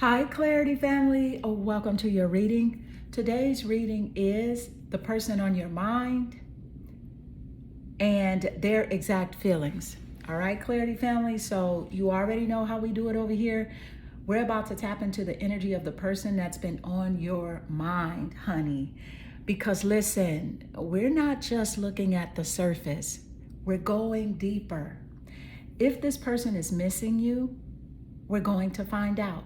Hi, Clarity family. Welcome to your reading. Today's reading is the person on your mind and their exact feelings. All right, Clarity family. So you already know how we do it over here. We're about to tap into the energy of the person that's been on your mind, honey. Because listen, we're not just looking at the surface, we're going deeper. If this person is missing you, we're going to find out.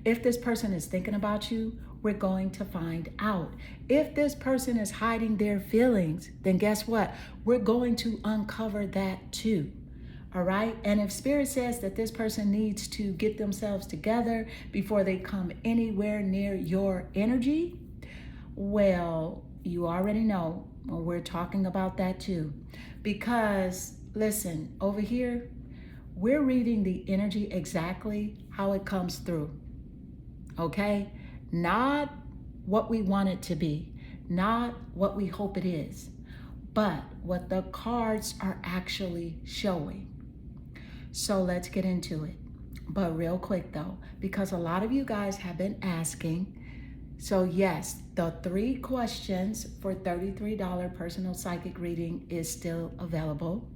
If this person is thinking about you, we're going to find out. If this person is hiding their feelings, then guess what? We're going to uncover that too. All right. And if Spirit says that this person needs to get themselves together before they come anywhere near your energy, well, you already know we're talking about that too. Because listen, over here, we're reading the energy exactly how it comes through. Okay? Not what we want it to be, not what we hope it is, but what the cards are actually showing. So let's get into it. But real quick though, because a lot of you guys have been asking. So yes, the 3 questions for $33 personal psychic reading is still available.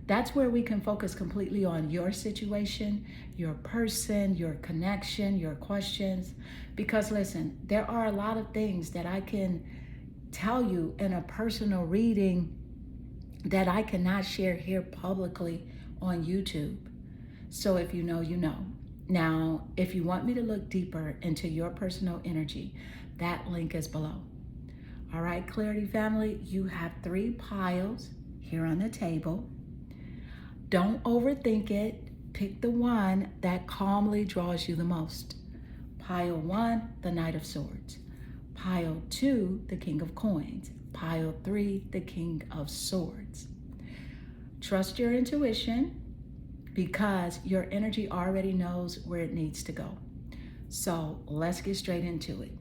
That's where we can focus completely on your situation, your person, your connection, your questions. Because listen, there are a lot of things that I can tell you in a personal reading that I cannot share here publicly on YouTube. So if you know, you know. Now, if you want me to look deeper into your personal energy, that link is below. All right, Clarity family, you have 3 piles here on the table. Don't overthink it. Pick the one that calmly draws you the most. Pile 1, the Knight of Swords. Pile 2, the King of Coins. Pile 3, the King of Swords. Trust your intuition because your energy already knows where it needs to go. So let's get straight into it.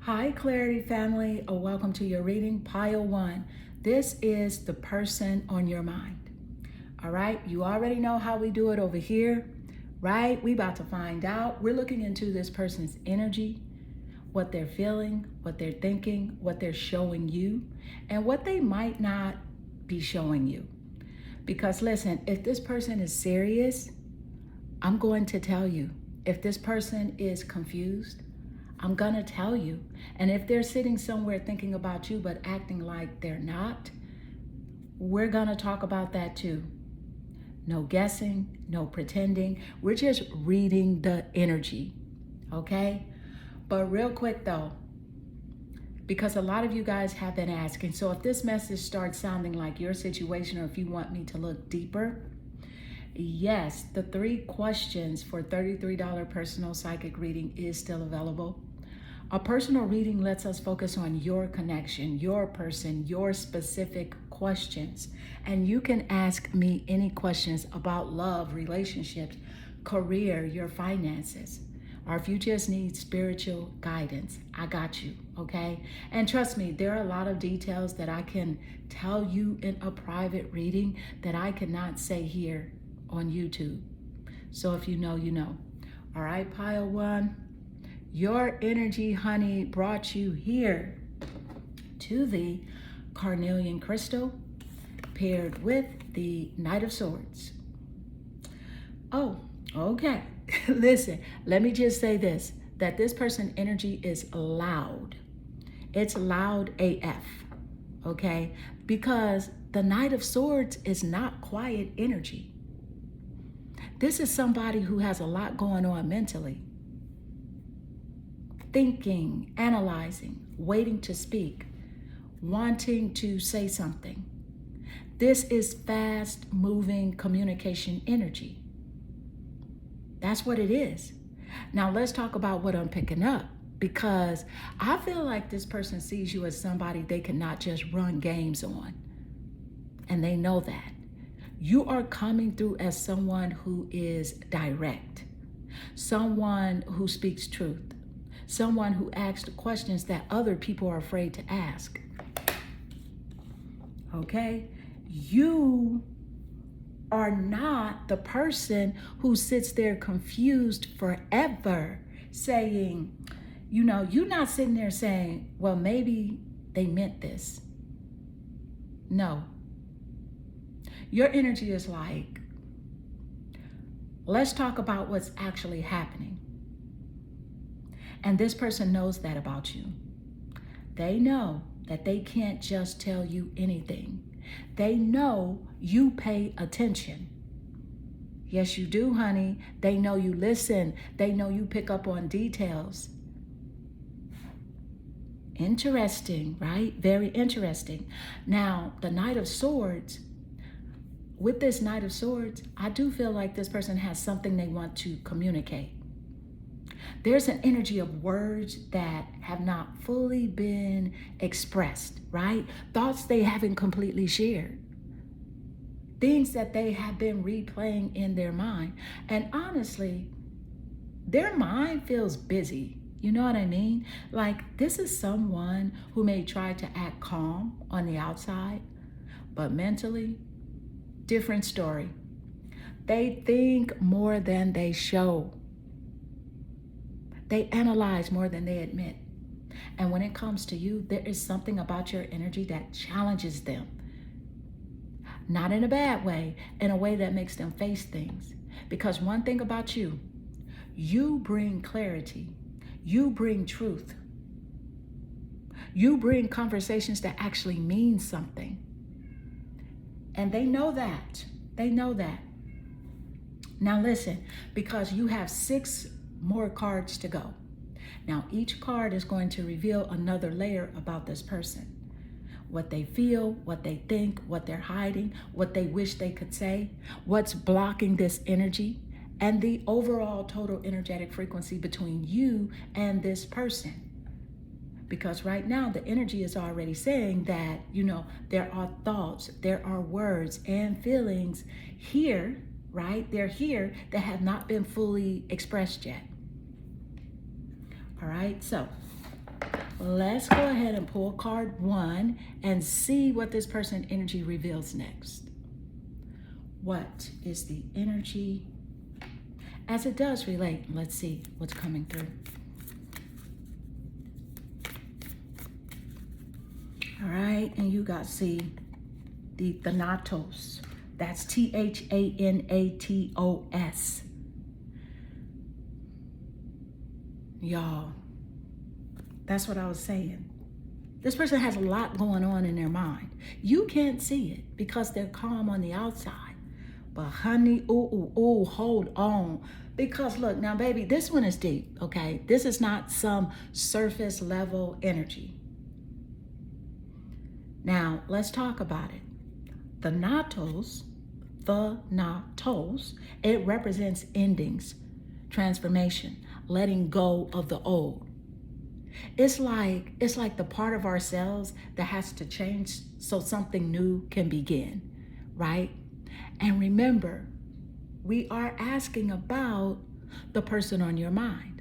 Hi, Clarity family. Welcome to your reading, Pile 1. This is the person on your mind. All right, you already know how we do it over here, right? We about to find out. We're looking into this person's energy, what they're feeling, what they're thinking, what they're showing you, and what they might not be showing you. Because listen, if this person is serious, I'm going to tell you. If this person is confused, I'm gonna tell you. And if they're sitting somewhere thinking about you but acting like they're not, we're gonna talk about that too. No guessing, no pretending. We're just reading the energy, okay? But real quick though, because a lot of you guys have been asking, so if this message starts sounding like your situation or if you want me to look deeper, yes, the 3 questions for $33 personal psychic reading is still available. A personal reading lets us focus on your connection, your person, your specific questions. And you can ask me any questions about love, relationships, career, your finances. Or if you just need spiritual guidance, I got you, okay? And trust me, there are a lot of details that I can tell you in a private reading that I cannot say here on YouTube. So if you know, you know. All right, Pile 1. Your energy, honey, brought you here to the carnelian crystal paired with the Knight of Swords. Oh, okay. Listen, let me just say this, that this person's energy is loud. It's loud AF, okay? Because the Knight of Swords is not quiet energy. This is somebody who has a lot going on mentally. Thinking, analyzing, waiting to speak, wanting to say something. This is fast moving communication energy. That's what it is. Now let's talk about what I'm picking up, because I feel like this person sees you as somebody they cannot just run games on. And they know that. You are coming through as someone who is direct, someone who speaks truth, someone who asks questions that other people are afraid to ask. Okay? You are not the person who sits there confused forever saying, you're not sitting there saying, well, maybe they meant this. No. Your energy is like, let's talk about what's actually happening. And this person knows that about you. They know that they can't just tell you anything. They know you pay attention. Yes, you do, honey. They know you listen. They know you pick up on details. Interesting, right? Very interesting. Now, the Knight of Swords, with this Knight of Swords, I do feel like this person has something they want to communicate. There's an energy of words that have not fully been expressed, right? Thoughts they haven't completely shared. Things that they have been replaying in their mind. And honestly, their mind feels busy. You know what I mean? Like, this is someone who may try to act calm on the outside, but mentally, different story. They think more than they show. They analyze more than they admit. And when it comes to you, there is something about your energy that challenges them. Not in a bad way, in a way that makes them face things. Because one thing about you, you bring clarity. You bring truth. You bring conversations that actually mean something. And they know that. They know that. Now listen, because you have 6 more cards to go. Now each card is going to reveal another layer about this person. What they feel, what they think, what they're hiding, what they wish they could say, what's blocking this energy, and the overall total energetic frequency between you and this person. Because right now the energy is already saying that, there are thoughts, there are words and feelings here, right? They're here that have not been fully expressed yet. All right, so let's go ahead and pull card 1 and see what this person energy reveals next. What is the energy as it does relate? Let's see what's coming through. All right, and you got the Thanatos. That's Thanatos. Y'all, that's what I was saying. This person has a lot going on in their mind. You can't see it because they're calm on the outside. But honey, hold on. Because look, now baby, this one is deep, okay? This is not some surface level energy. Now, let's talk about it. Thanatos, it represents endings, transformation, letting go of the old. It's like the part of ourselves that has to change so something new can begin, right? And remember, we are asking about the person on your mind.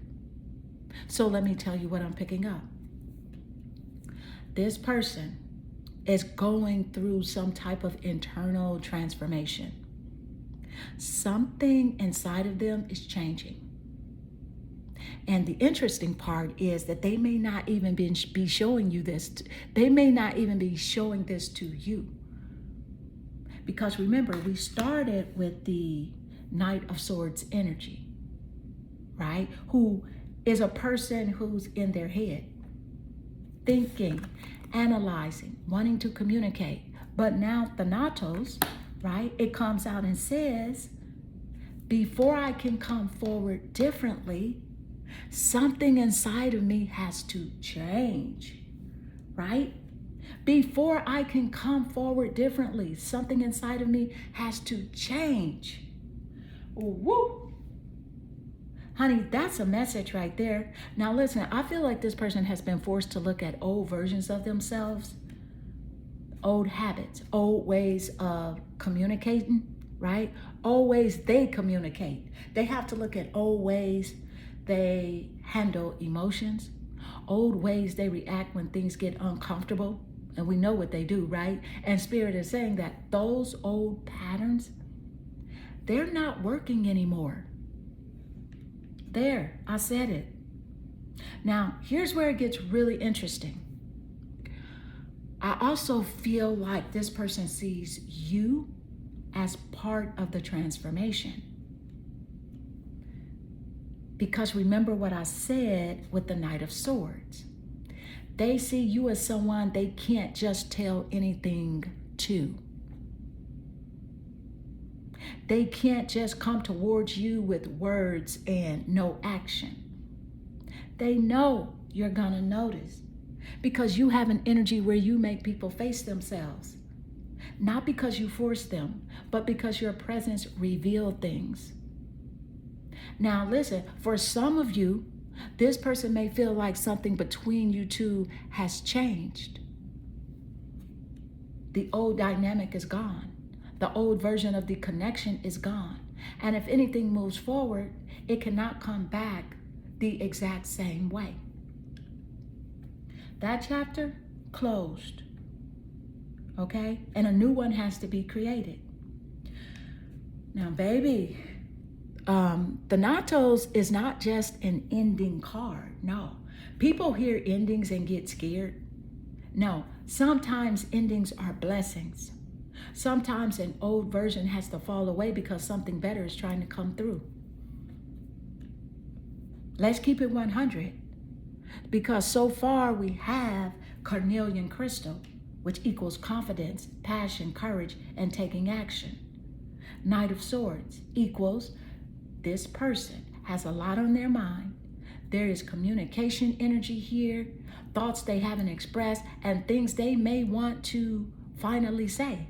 So let me tell you what I'm picking up. This person is going through some type of internal transformation. Something inside of them is changing. And the interesting part is that they may not even be showing you this. They may not even be showing this to you. Because remember, we started with the Knight of Swords energy, right? Who is a person who's in their head, thinking, analyzing, wanting to communicate. But now Thanatos, right? It comes out and says, before I can come forward differently, something inside of me has to change, right? Before I can come forward differently, something inside of me has to change. Woo! Honey, that's a message right there. Now listen, I feel like this person has been forced to look at old versions of themselves, old habits, old ways of communicating, right? Old ways they communicate. They have to look at old ways they handle emotions, old ways they react when things get uncomfortable. And we know what they do, right? And Spirit is saying that those old patterns, they're not working anymore. There, I said it. Now, here's where it gets really interesting. I also feel like this person sees you as part of the transformation. Because remember what I said with the Knight of Swords. They see you as someone they can't just tell anything to. They can't just come towards you with words and no action. They know you're gonna notice because you have an energy where you make people face themselves. Not because you force them, but because your presence revealed things. Now listen, for some of you, this person may feel like something between you two has changed. The old dynamic is gone. The old version of the connection is gone. And if anything moves forward, it cannot come back the exact same way. That chapter closed, okay? And a new one has to be created. Now, baby, Thanatos is not just an ending card. No, people hear endings and get scared. No, sometimes endings are blessings. Sometimes an old version has to fall away because something better is trying to come through. Let's keep it 100. Because so far we have carnelian crystal, which equals confidence, passion, courage, and taking action. Knight of Swords equals this person has a lot on their mind. There is communication energy here, thoughts they haven't expressed, and things they may want to finally say.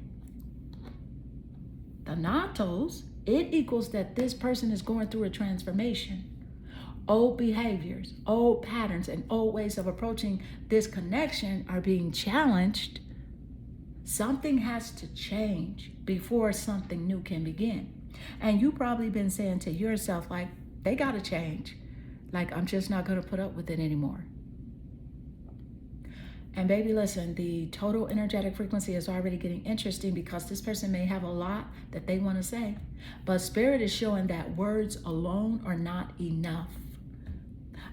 Thanatos, it equals that this person is going through a transformation. Old behaviors, old patterns, and old ways of approaching this connection are being challenged. Something has to change before something new can begin. And you've probably been saying to yourself, like, they got to change. Like, I'm just not going to put up with it anymore. And baby, listen, the total energetic frequency is already getting interesting because this person may have a lot that they want to say. But Spirit is showing that words alone are not enough.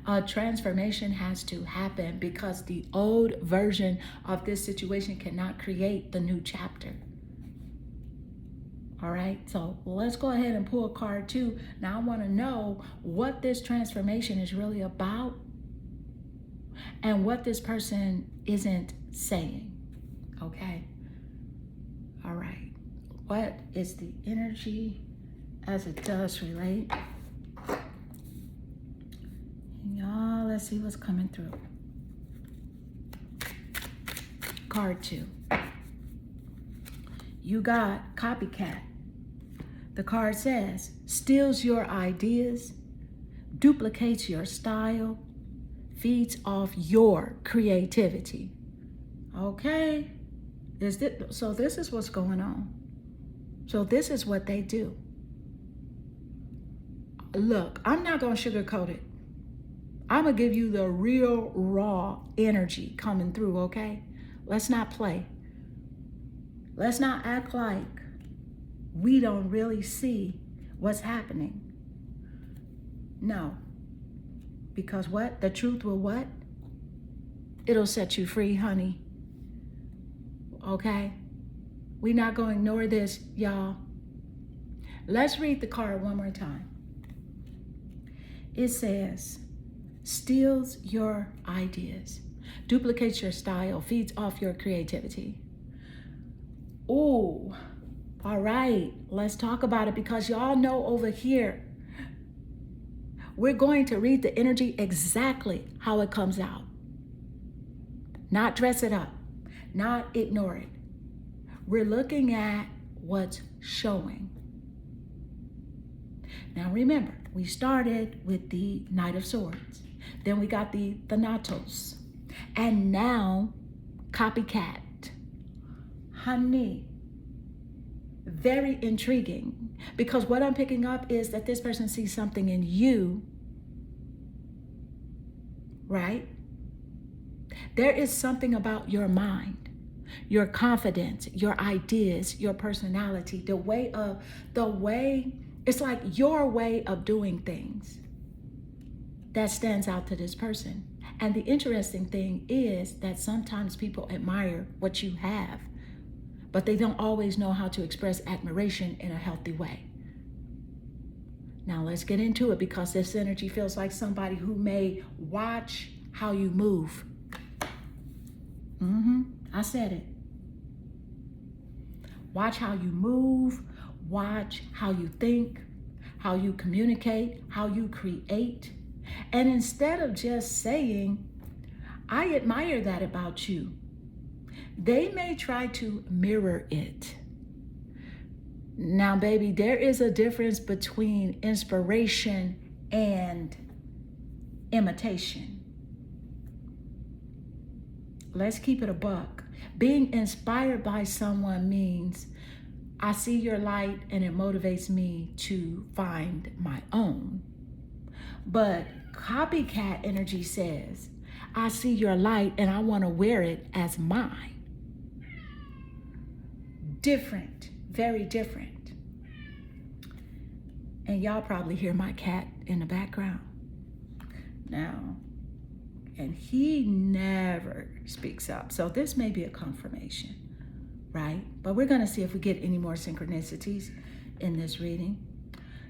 A transformation has to happen because the old version of this situation cannot create the new chapter. All right, so let's go ahead and pull card 2. Now I want to know what this transformation is really about and what this person isn't saying. Okay. All right. What is the energy as it does relate? Y'all, let's see what's coming through. Card 2. You got copycat. The card says, steals your ideas, duplicates your style, feeds off your creativity. Okay? So this is what's going on. So this is what they do. Look, I'm not going to sugarcoat it. I'm going to give you the real raw energy coming through, okay? Let's not play. Let's not act like we don't really see what's happening. No. Because what? The truth will what? It'll set you free, honey. Okay? We're not going to ignore this, y'all. Let's read the card one more time. It says, steals your ideas, duplicates your style, feeds off your creativity. Ooh, all right, let's talk about it because y'all know over here, we're going to read the energy exactly how it comes out. Not dress it up, not ignore it. We're looking at what's showing. Now remember, we started with the Knight of Swords. Then we got the Thanatos. And now, copycat. Honey, very intriguing. Because what I'm picking up is that this person sees something in you, right? There is something about your mind. your confidence, your ideas, your personality, it's like your way of doing things that stands out to this person. And the interesting thing is that sometimes people admire what you have, but they don't always know how to express admiration in a healthy way. Now let's get into it, because this energy feels like somebody who may watch how you move. I said it. Watch how you move, watch how you think, how you communicate, how you create. And instead of just saying, I admire that about you, they may try to mirror it. Now, baby, there is a difference between inspiration and imitation. Let's keep it a buck. Being inspired by someone means I see your light and it motivates me to find my own. But copycat energy says, I see your light and I want to wear it as mine. Different, very different. And y'all probably hear my cat in the background now. And he never speaks up. So this may be a confirmation, right? But we're going to see if we get any more synchronicities in this reading.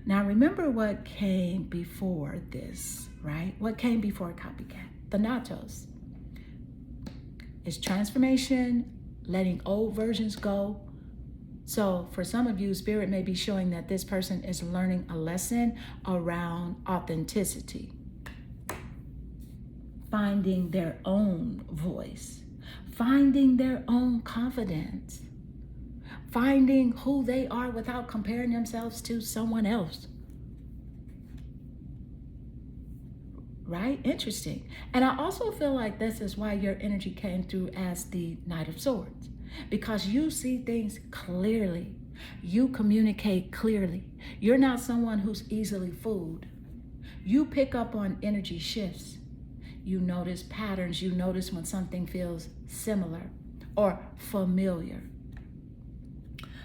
Now, remember what came before this, right? What came before copycat? Thanatos. It's transformation, letting old versions go. So for some of you, Spirit may be showing that this person is learning a lesson around authenticity. Finding their own voice, finding their own confidence, finding who they are without comparing themselves to someone else. Right? Interesting. And I also feel like this is why your energy came through as the Knight of Swords, because you see things clearly. You communicate clearly. You're not someone who's easily fooled. You pick up on energy shifts. You notice patterns. You notice when something feels similar or familiar.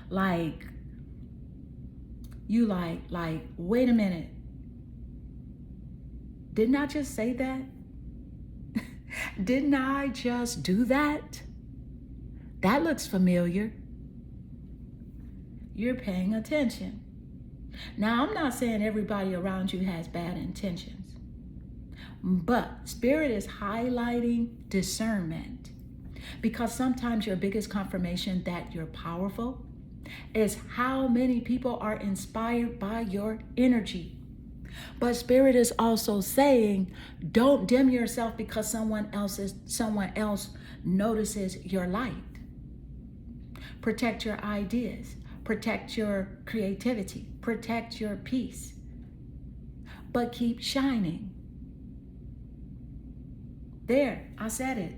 Like, wait a minute. Didn't I just say that? Didn't I just do that? That looks familiar. You're paying attention. Now, I'm not saying everybody around you has bad intentions. But Spirit is highlighting discernment, because sometimes your biggest confirmation that you're powerful is how many people are inspired by your energy. But Spirit is also saying, don't dim yourself because someone else notices your light. Protect your ideas, protect your creativity, protect your peace, but keep shining. There, I said it.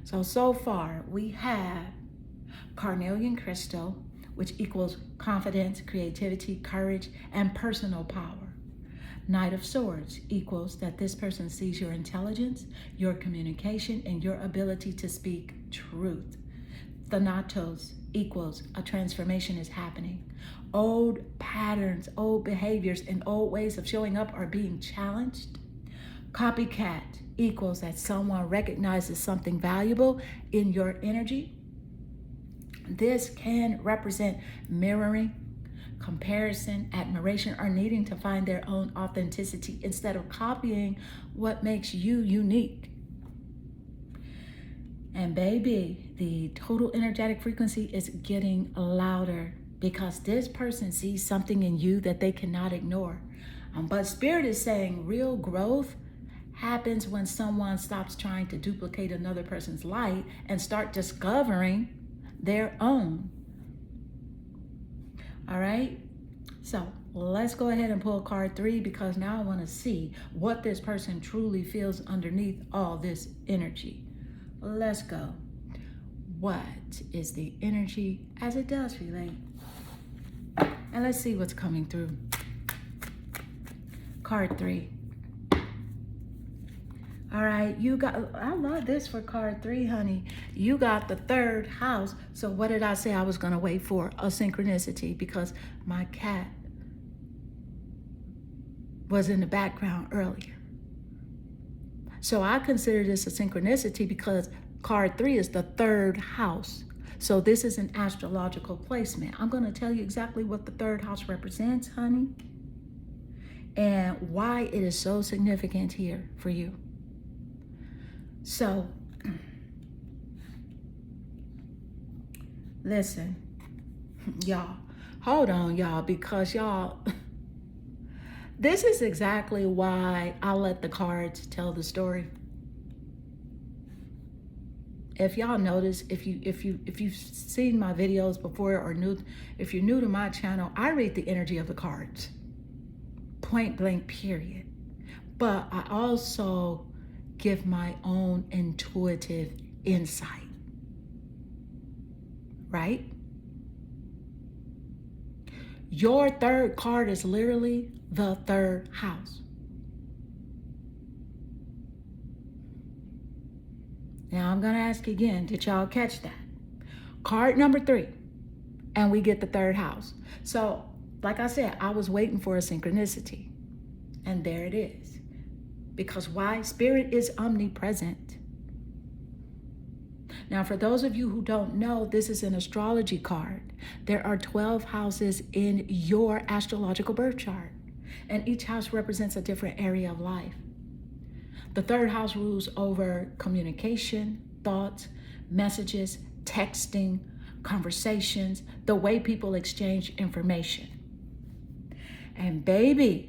So far we have carnelian crystal, which equals confidence, creativity, courage, and personal power. Knight of Swords equals that this person sees your intelligence, your communication, and your ability to speak truth. Thanatos equals a transformation is happening. Old patterns, old behaviors, and old ways of showing up are being challenged. Copycat equals that someone recognizes something valuable in your energy. This can represent mirroring, comparison, admiration, or needing to find their own authenticity instead of copying what makes you unique. And baby, the total energetic frequency is getting louder because this person sees something in you that they cannot ignore. But Spirit is saying real growth happens when someone stops trying to duplicate another person's light and start discovering their own. All right, so let's go ahead and pull card 3, because now I want to see what this person truly feels underneath all this energy. Let's go. What is the energy as it does relate? And let's see what's coming through. Card 3. All right, you got, I love this for card 3, honey. You got the 3rd house. So what did I say I was going to wait for? A synchronicity, because my cat was in the background earlier. So I consider this a synchronicity because card 3 is the 3rd house. So this is an astrological placement. I'm going to tell you exactly what the 3rd house represents, honey, and why it is so significant here for you. So, listen, y'all, hold on, y'all, because y'all, this is exactly why I let the cards tell the story. If y'all notice, if you've seen my videos before or if you're new to my channel, I read the energy of the cards, point blank, period. But I also give my own intuitive insight, right? Your 3rd card is literally the 3rd house. Now I'm going to ask again, did y'all catch that? Card number 3, and we get the 3rd house. So, like I said, I was waiting for a synchronicity, and there it is. Because why? Spirit is omnipresent. Now, for those of you who don't know, this is an astrology card. There are 12 houses in your astrological birth chart, and each house represents a different area of life. The 3rd house rules over communication, thoughts, messages, texting, conversations, the way people exchange information. And baby,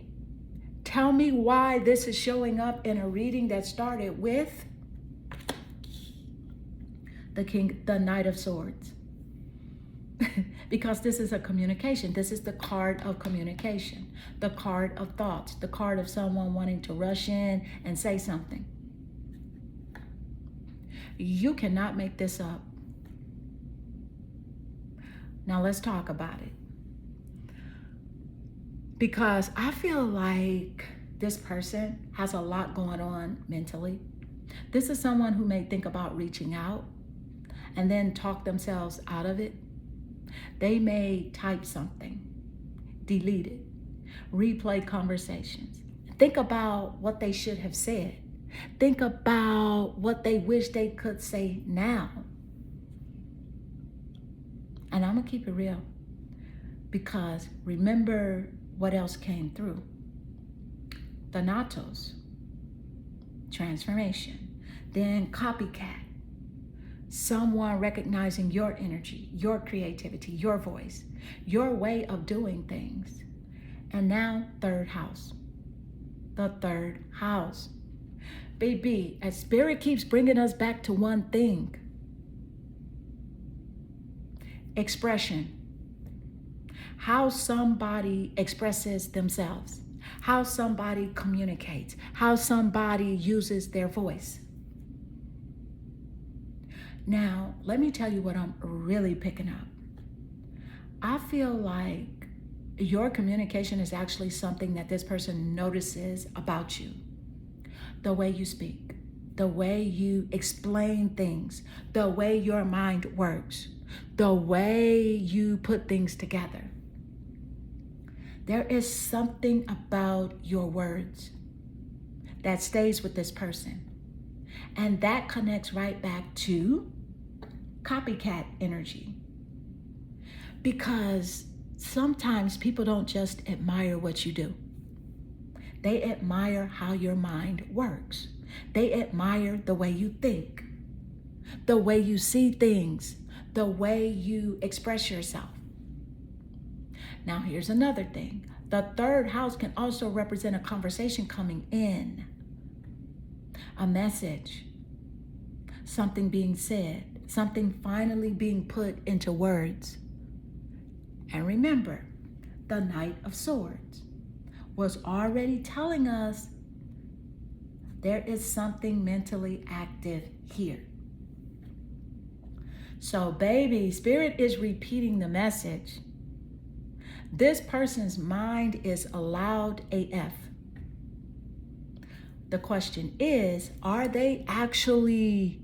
tell me why this is showing up in a reading that started with the Knight of Swords. Because this is a communication. This is the card of communication, the card of thoughts, the card of someone wanting to rush in and say something. You cannot make this up. Now let's talk about it. Because I feel like this person has a lot going on mentally. This is someone who may think about reaching out and then talk themselves out of it. They may type something, delete it, replay conversations. Think about what they should have said. Think about what they wish they could say now. And I'm going to keep it real, because remember what else came through. Thanatos, transformation, then copycat. Someone recognizing your energy, your creativity, your voice, your way of doing things. And now 3rd house, the 3rd house. Baby, as Spirit keeps bringing us back to one thing. Expression. How somebody expresses themselves, how somebody communicates, how somebody uses their voice. Now, let me tell you what I'm really picking up. I feel like your communication is actually something that this person notices about you. The way you speak, the way you explain things, the way your mind works, the way you put things together. There is something about your words that stays with this person. And that connects right back to copycat energy. Because sometimes people don't just admire what you do. They admire how your mind works. They admire the way you think, the way you see things, the way you express yourself. Now, here's another thing. The 3rd house can also represent a conversation coming in, a message, something being said, something finally being put into words. And remember, the Knight of Swords was already telling us there is something mentally active here. So, baby, Spirit is repeating the message. This person's mind is loud AF. The question is, are they actually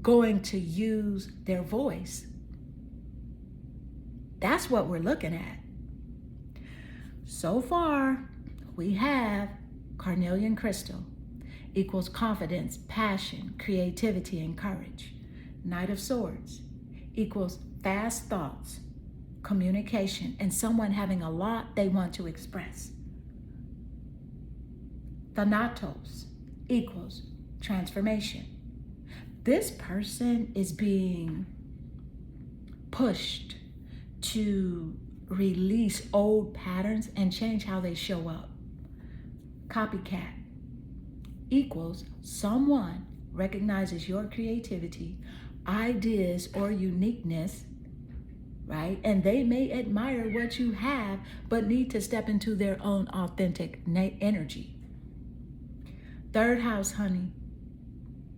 going to use their voice? That's what we're looking at. So far, we have carnelian crystal equals confidence, passion, creativity, and courage. Knight of Swords equals fast thoughts, communication, and someone having a lot they want to express. Thanatos equals transformation. This person is being pushed to release old patterns and change how they show up. Copycat equals someone recognizes your creativity, ideas, or uniqueness, right? And they may admire what you have, but need to step into their own authentic energy. Third house, honey.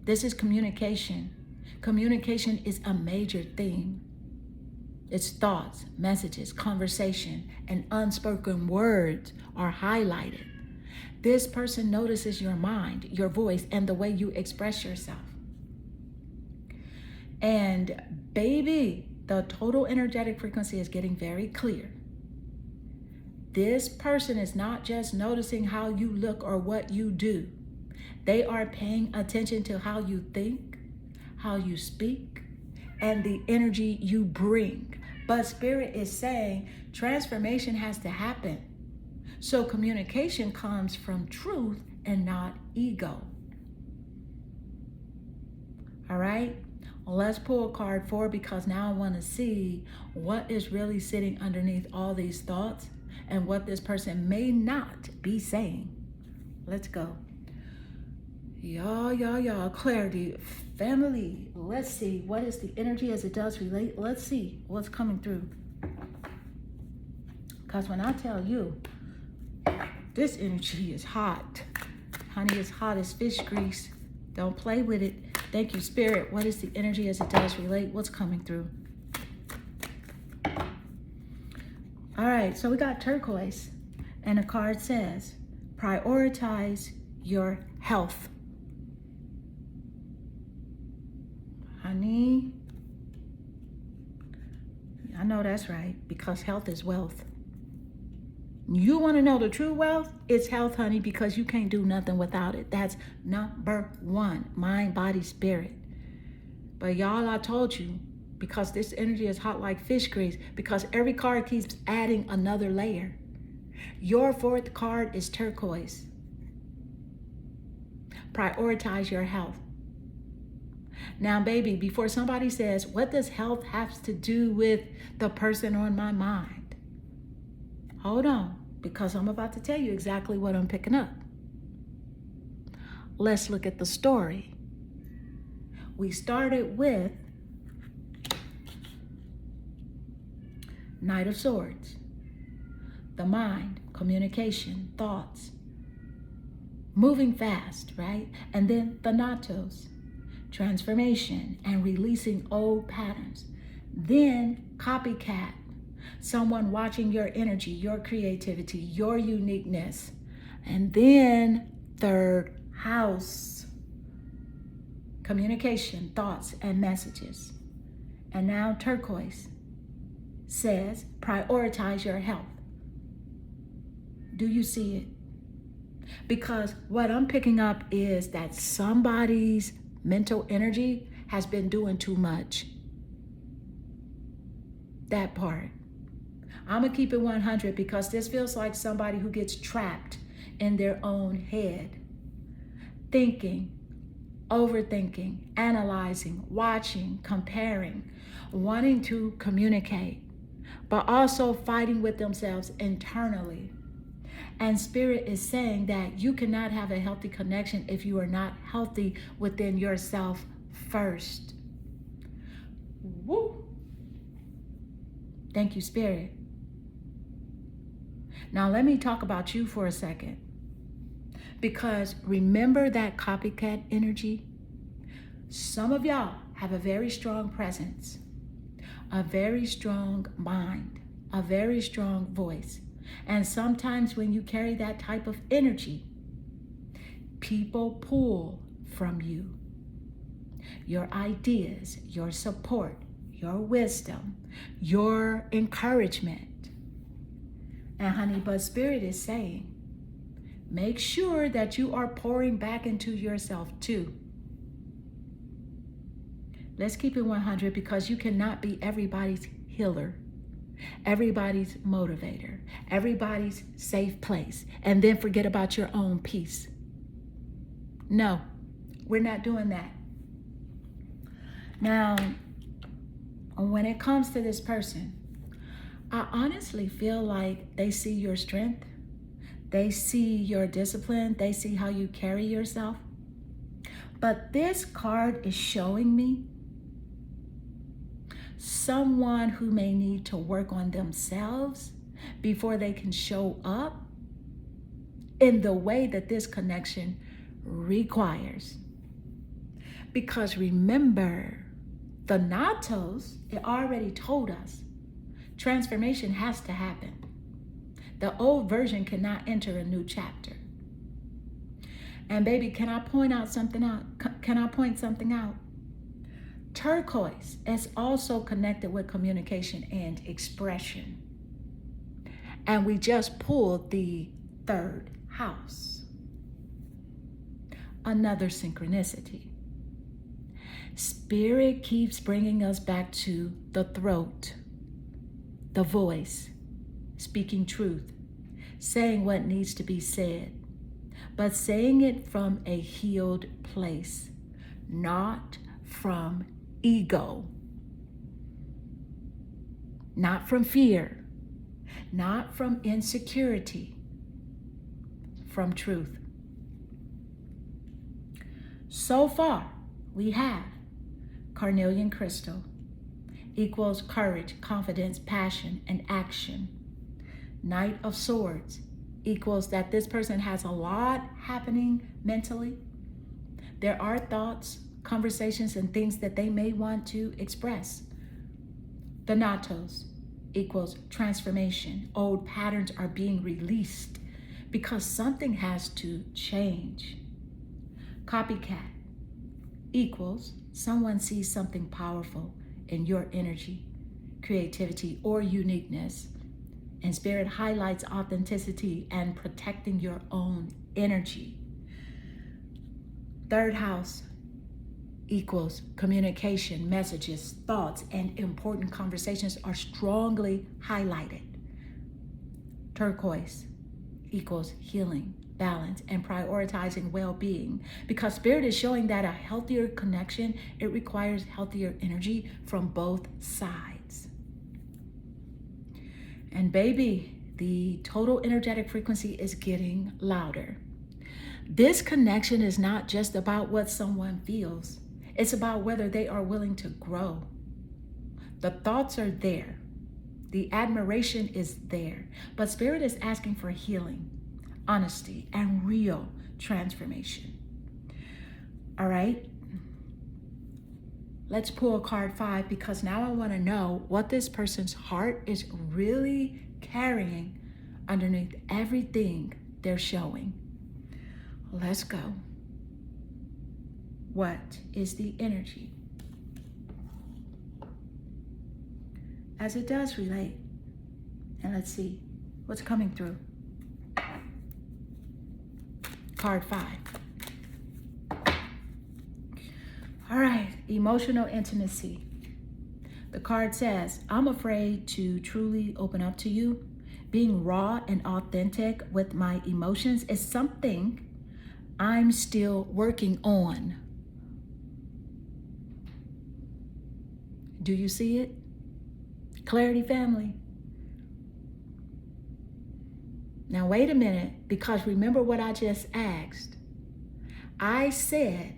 This is communication. Communication is a major theme. Its thoughts, messages, conversation, and unspoken words are highlighted. This person notices your mind, your voice, and the way you express yourself. And baby, the total energetic frequency is getting very clear. This person is not just noticing how you look or what you do. They are paying attention to how you think, how you speak, and the energy you bring. But Spirit is saying transformation has to happen. So communication comes from truth and not ego. All right? Well, let's pull a card 4 because now I want to see what is really sitting underneath all these thoughts and what this person may not be saying. Let's go. Y'all, clarity, family. Let's see what is the energy as it does relate. Let's see what's coming through. Because when I tell you, this energy is hot. Honey, it's hot as fish grease. Don't play with it. Thank you, Spirit. What is the energy as it does relate? What's coming through? All right, so we got turquoise. And the card says, prioritize your health. Honey, I know that's right, because health is wealth. You want to know the true wealth? It's health, honey, because you can't do nothing without it. That's number one, mind, body, spirit. But y'all, I told you, because this energy is hot like fish grease, because every card keeps adding another layer. Your fourth card is turquoise. Prioritize your health. Now, baby, before somebody says, what does health have to do with the person on my mind? Hold on, because I'm about to tell you exactly what I'm picking up. Let's look at the story. We started with Knight of Swords, the mind, communication, thoughts, moving fast, right? And then Thanatos, transformation and releasing old patterns. Then copycat, someone watching your energy, your creativity, your uniqueness. And then third house, communication, thoughts, and messages. And now turquoise says, prioritize your health. Do you see it? Because what I'm picking up is that somebody's mental energy has been doing too much. That part. I'm going to keep it 100 because this feels like somebody who gets trapped in their own head. Thinking, overthinking, analyzing, watching, comparing, wanting to communicate, but also fighting with themselves internally. And Spirit is saying that you cannot have a healthy connection if you are not healthy within yourself first. Woo! Thank you, Spirit. Now let me talk about you for a second. Because remember that copycat energy? Some of y'all have a very strong presence, a very strong mind, a very strong voice. And sometimes when you carry that type of energy, People pull from you. Your ideas, your support, your wisdom, your encouragement. And honey, but Spirit is saying, make sure that you are pouring back into yourself too. Let's keep it 100, because you cannot be everybody's healer, everybody's motivator, everybody's safe place, and then forget about your own peace. No, we're not doing that. Now, when it comes to this person, I honestly feel like they see your strength. They see your discipline. They see how you carry yourself. But this card is showing me someone who may need to work on themselves before they can show up in the way that this connection requires. Because remember, the Natos, it already told us, transformation has to happen. The old version cannot enter a new chapter. And baby, can I point something out? Turquoise is also connected with communication and expression. And we just pulled the third house. Another synchronicity. Spirit keeps bringing us back to the throat, the voice, speaking truth, saying what needs to be said, but saying it from a healed place, not from ego, not from fear, not from insecurity, from truth. So far, we have carnelian crystal equals courage, confidence, passion, and action. Knight of Swords equals that this person has a lot happening mentally. There are thoughts, conversations, and things that they may want to express. The Natos equals transformation. Old patterns are being released because something has to change. Copycat equals someone sees something powerful in your energy, creativity, or uniqueness. And Spirit highlights authenticity and protecting your own energy. Third house equals communication, messages, thoughts, and important conversations are strongly highlighted. Turquoise equals healing, balance, and prioritizing well-being, because Spirit is showing that a healthier connection, it requires healthier energy from both sides. And baby, the total energetic frequency is getting louder. This connection is not just about what someone feels. It's about whether they are willing to grow. The thoughts are there. The admiration is there. But Spirit is asking for healing, honesty, and real transformation. All right? Let's pull card 5, because now I want to know what this person's heart is really carrying underneath everything they're showing. Let's go. What is the energy? As it does relate. And let's see what's coming through. Card 5. All right, emotional intimacy. The card says, I'm afraid to truly open up to you. Being raw and authentic with my emotions is something I'm still working on. Do you see it? Clarity family. Now wait a minute, because remember what I just asked. I said,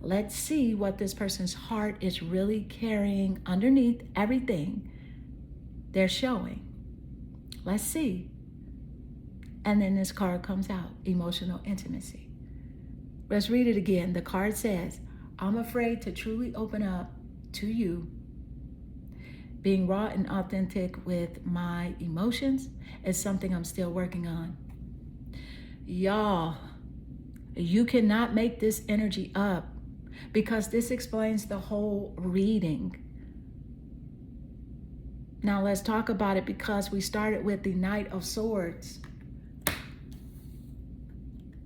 let's see what this person's heart is really carrying underneath everything they're showing. Let's see. And then this card comes out, emotional intimacy. Let's read it again. The card says, I'm afraid to truly open up to you. Being raw and authentic with my emotions is something I'm still working on. Y'all, You cannot make this energy up, because this explains the whole reading. Now let's talk about it, because we started with the Knight of Swords.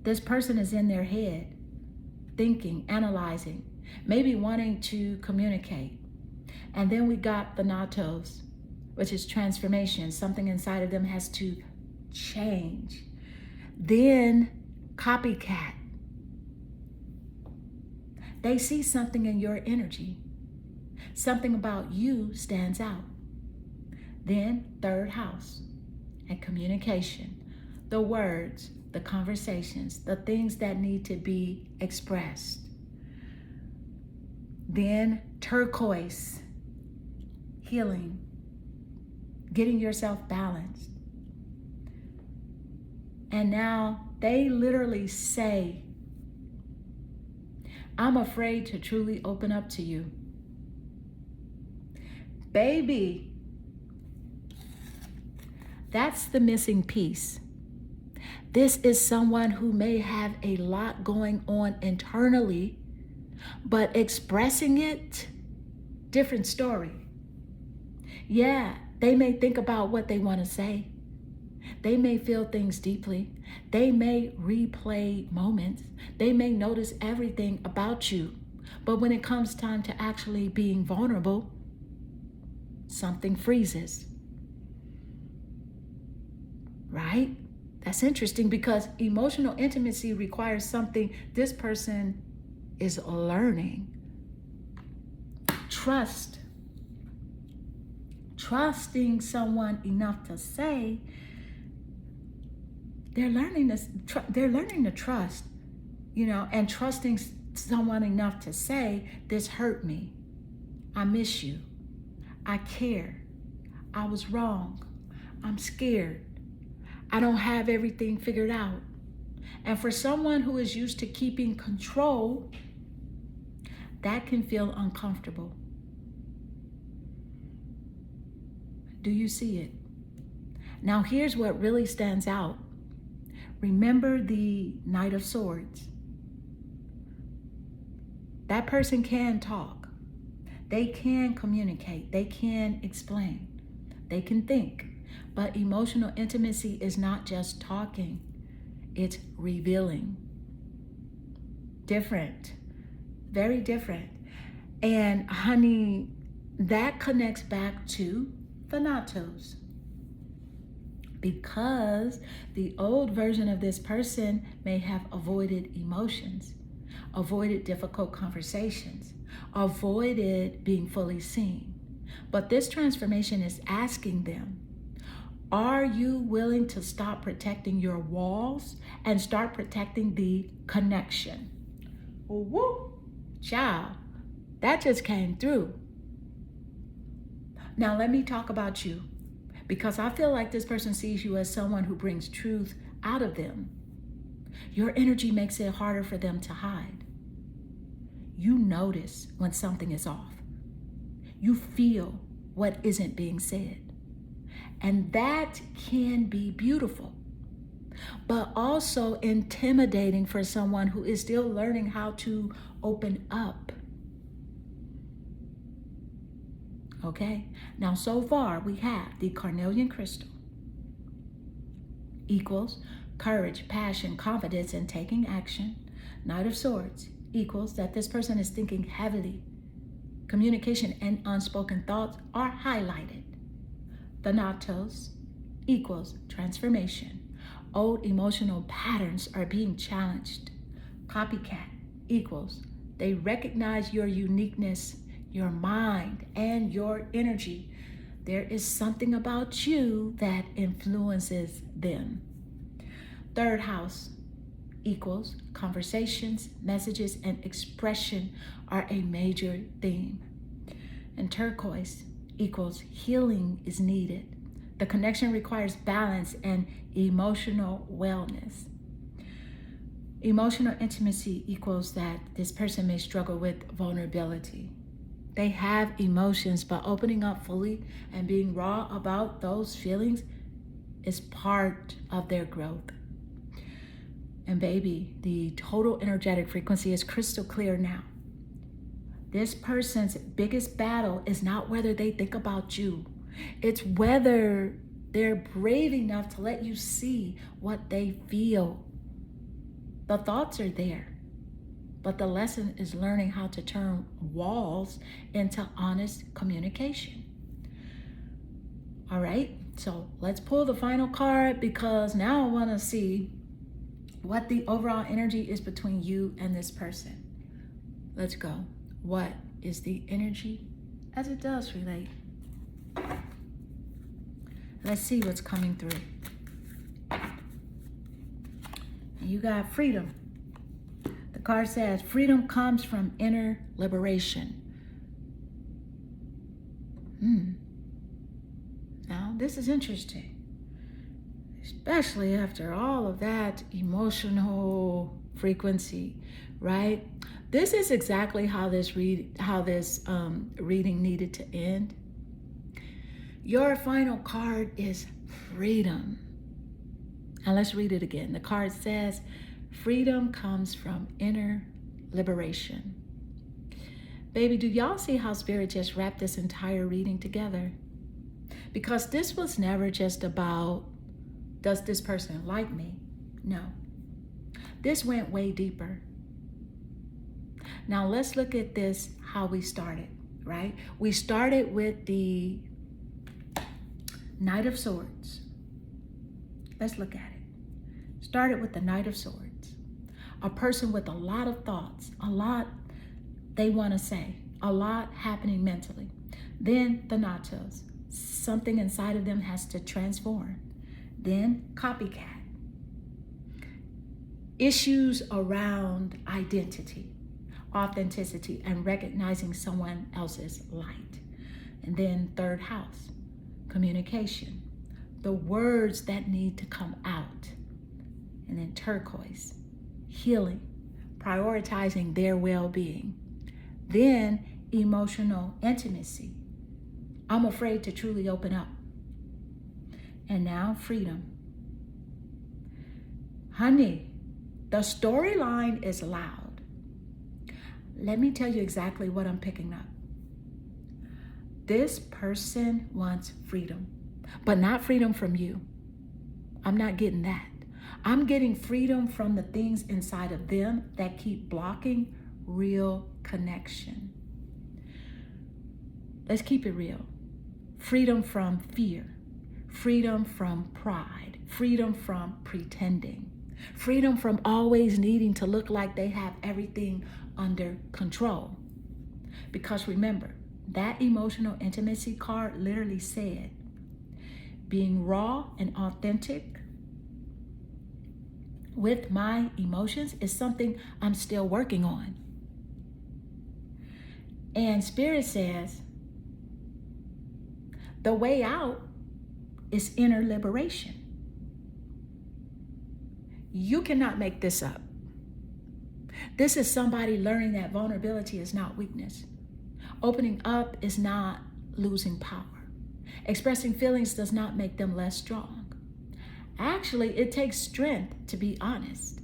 This person is in their head, thinking, analyzing, maybe wanting to communicate. And then we got Thanatos, which is transformation. Something inside of them has to change. Then Copycat. They see something in your energy. Something about you stands out. Then third house and communication. The words, the conversations, the things that need to be expressed. Then turquoise, healing, getting yourself balanced. And now they literally say, I'm afraid to truly open up to you. Baby, that's the missing piece. This is someone who may have a lot going on internally, but expressing it, different story. Yeah, they may think about what they want to say. They may feel things deeply. They may replay moments. They may notice everything about you. But when it comes time to actually being vulnerable, something freezes. Right? That's interesting, because emotional intimacy requires something this person is learning. Trust. Trusting someone enough to say, they're learning to trust, and trusting someone enough to say, this hurt me. I miss you. I care. I was wrong. I'm scared. I don't have everything figured out. And for someone who is used to keeping control, that can feel uncomfortable. Do you see it? Now here's what really stands out. Remember the Knight of Swords. That person can talk. They can communicate. They can explain. They can think. But emotional intimacy is not just talking. It's revealing. Different. Very different. And honey, that connects back to Thanatos. Because the old version of this person may have avoided emotions, avoided difficult conversations, avoided being fully seen. But this transformation is asking them, are you willing to stop protecting your walls and start protecting the connection? Woo, child, that just came through. Now let me talk about you, because I feel like this person sees you as someone who brings truth out of them. Your energy makes it harder for them to hide. You notice when something is off. You feel what isn't being said. And that can be beautiful, but also intimidating for someone who is still learning how to open up. Okay, now so far we have the carnelian crystal equals courage, passion, confidence, and taking action. Knight of Swords equals that this person is thinking heavily. Communication and unspoken thoughts are highlighted. Thanatos equals transformation. Old emotional patterns are being challenged. Copycat equals they recognize your uniqueness, your mind, and your energy. There is something about you that influences them. Third house equals conversations, messages, and expression are a major theme. And turquoise equals healing is needed. The connection requires balance and emotional wellness. Emotional intimacy equals that this person may struggle with vulnerability. They have emotions, but opening up fully and being raw about those feelings is part of their growth. And baby, the total energetic frequency is crystal clear now. This person's biggest battle is not whether they think about you. It's whether they're brave enough to let you see what they feel. The thoughts are there, but the lesson is learning how to turn walls into honest communication. All right, so let's pull the final card, because now I want to see what the overall energy is between you and this person. Let's go. What is the energy as it does relate? Let's see what's coming through. And you got freedom. The card says freedom comes from inner liberation. Now, this is interesting, especially after all of that emotional frequency, right? This is exactly how this reading needed to end. Your final card is freedom. And let's read it again. The card says, freedom comes from inner liberation. Baby, do y'all see how Spirit just wrapped this entire reading together? Because this was never just about, does this person like me? No. This went way deeper. Now let's look at this, how we started, right? We started with the Knight of Swords. Let's look at it. Started with the Knight of Swords. A person with a lot of thoughts, a lot they want to say, a lot happening mentally. Then Thanatos. Something inside of them has to transform. Then copycat. Issues around identity, authenticity, and recognizing someone else's light. And then third house, communication, the words that need to come out. And then turquoise, healing, prioritizing their well-being. Then emotional intimacy. I'm afraid to truly open up. And now freedom. Honey, the storyline is loud. Let me tell you exactly what I'm picking up. This person wants freedom, but not freedom from you. I'm not getting that. I'm getting freedom from the things inside of them that keep blocking real connection. Let's keep it real. Freedom from fear, freedom from pride, freedom from pretending, freedom from always needing to look like they have everything under control. Because remember, that emotional intimacy card literally said, being raw and authentic with my emotions is something I'm still working on. And Spirit says, the way out is inner liberation. You cannot make this up. This is somebody learning that vulnerability is not weakness. Opening up is not losing power. Expressing feelings does not make them less strong. Actually, it takes strength to be honest.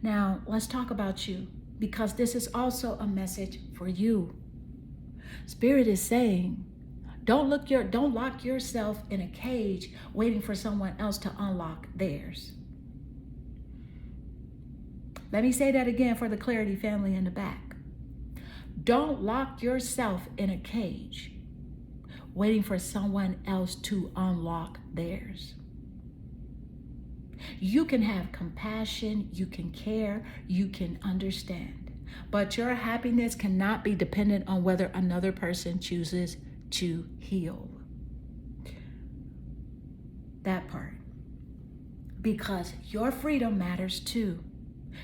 Now, let's talk about you, because this is also a message for you. Spirit is saying, don't lock yourself in a cage waiting for someone else to unlock theirs. Let me say that again for the Clarity family in the back. Don't lock yourself in a cage waiting for someone else to unlock theirs. You can have compassion, you can care, you can understand, but your happiness cannot be dependent on whether another person chooses to heal. That part. Because your freedom matters too.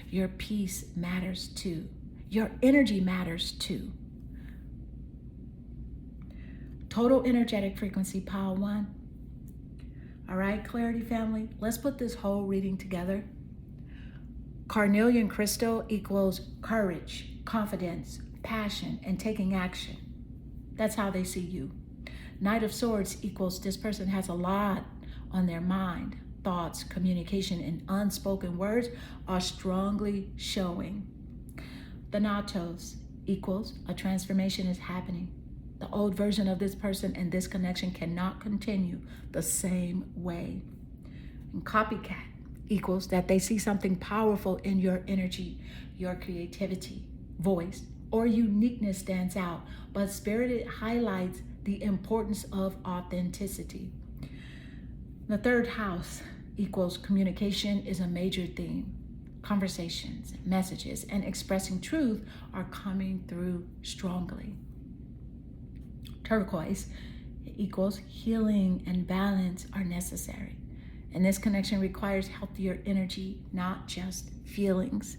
Your peace matters too. Your energy matters too. Total energetic frequency, pile 1. All right, Clarity family, let's put this whole reading together. Carnelian crystal equals courage, confidence, passion, and taking action. That's how they see you. Knight of Swords equals this person has a lot on their mind, thoughts, communication, and unspoken words are strongly showing. Thanatos equals a transformation is happening. The old version of this person and this connection cannot continue the same way. And copycat equals that they see something powerful in your energy, your creativity, voice, or uniqueness stands out, but Spirit highlights the importance of authenticity. The third house equals communication is a major theme. Conversations, messages, and expressing truth are coming through strongly. Turquoise equals healing and balance are necessary. And this connection requires healthier energy, not just feelings.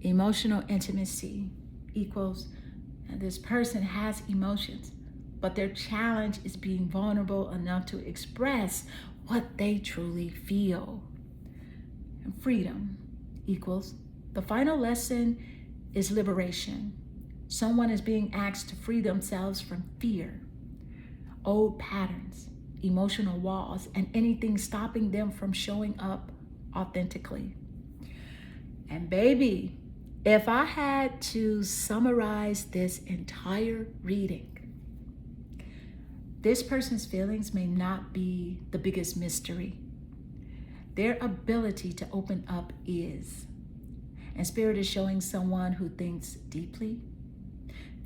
Emotional intimacy equals this person has emotions, but their challenge is being vulnerable enough to express what they truly feel. And freedom equals the final lesson is liberation. Someone is being asked to free themselves from fear, old patterns, emotional walls, and anything stopping them from showing up authentically. And baby, if I had to summarize this entire reading, this person's feelings may not be the biggest mystery. Their ability to open up is. And Spirit is showing someone who thinks deeply,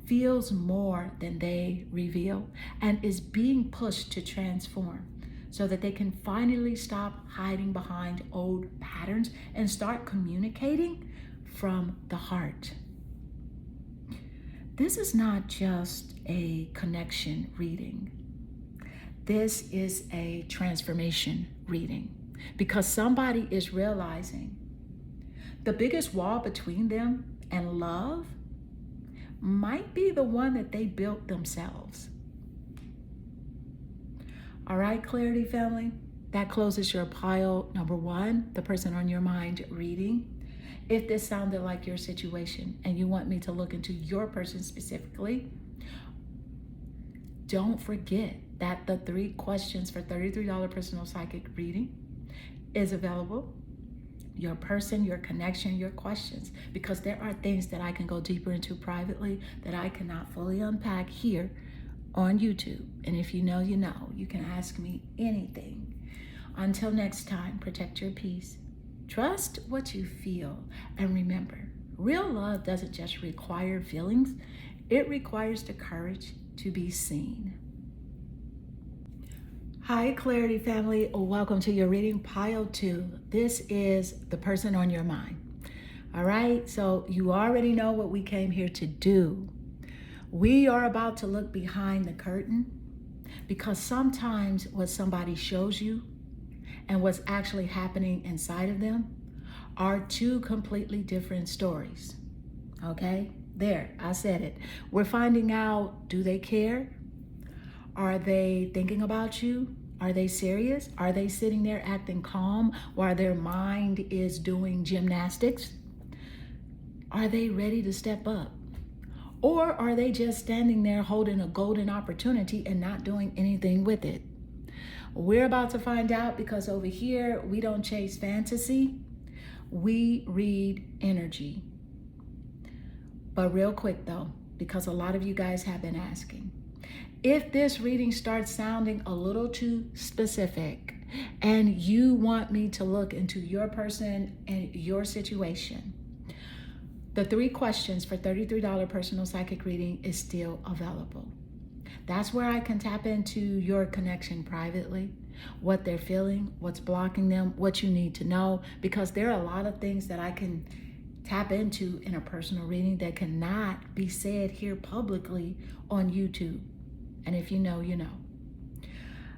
feels more than they reveal, and is being pushed to transform so that they can finally stop hiding behind old patterns and start communicating from the heart. This is not just a connection reading. This is a transformation reading because somebody is realizing the biggest wall between them and love might be the one that they built themselves. All right, Clarity family, that closes your pile number 1, the person on your mind reading. If this sounded like your situation and you want me to look into your person specifically, don't forget that the 3 questions for $33 personal psychic reading is available. Your person, your connection, your questions, because there are things that I can go deeper into privately that I cannot fully unpack here on YouTube. And if you know, you know. You can ask me anything. Until next time, protect your peace. Trust what you feel. And remember, real love doesn't just require feelings. It requires the courage to be seen. Hi, Clarity family. Welcome to your reading pile 2. This is the person on your mind. All right, so you already know what we came here to do. We are about to look behind the curtain because sometimes what somebody shows you and what's actually happening inside of them are 2 completely different stories. Okay, there, I said it. We're finding out, do they care? Are they thinking about you? Are they serious? Are they sitting there acting calm while their mind is doing gymnastics? Are they ready to step up? Or are they just standing there holding a golden opportunity and not doing anything with it? We're about to find out because over here, we don't chase fantasy. We read energy. But real quick though, because a lot of you guys have been asking, if this reading starts sounding a little too specific and you want me to look into your person and your situation, the 3 questions for $33 personal psychic reading is still available. That's where I can tap into your connection privately, what they're feeling, what's blocking them, what you need to know, because there are a lot of things that I can tap into in a personal reading that cannot be said here publicly on YouTube. And if you know, you know.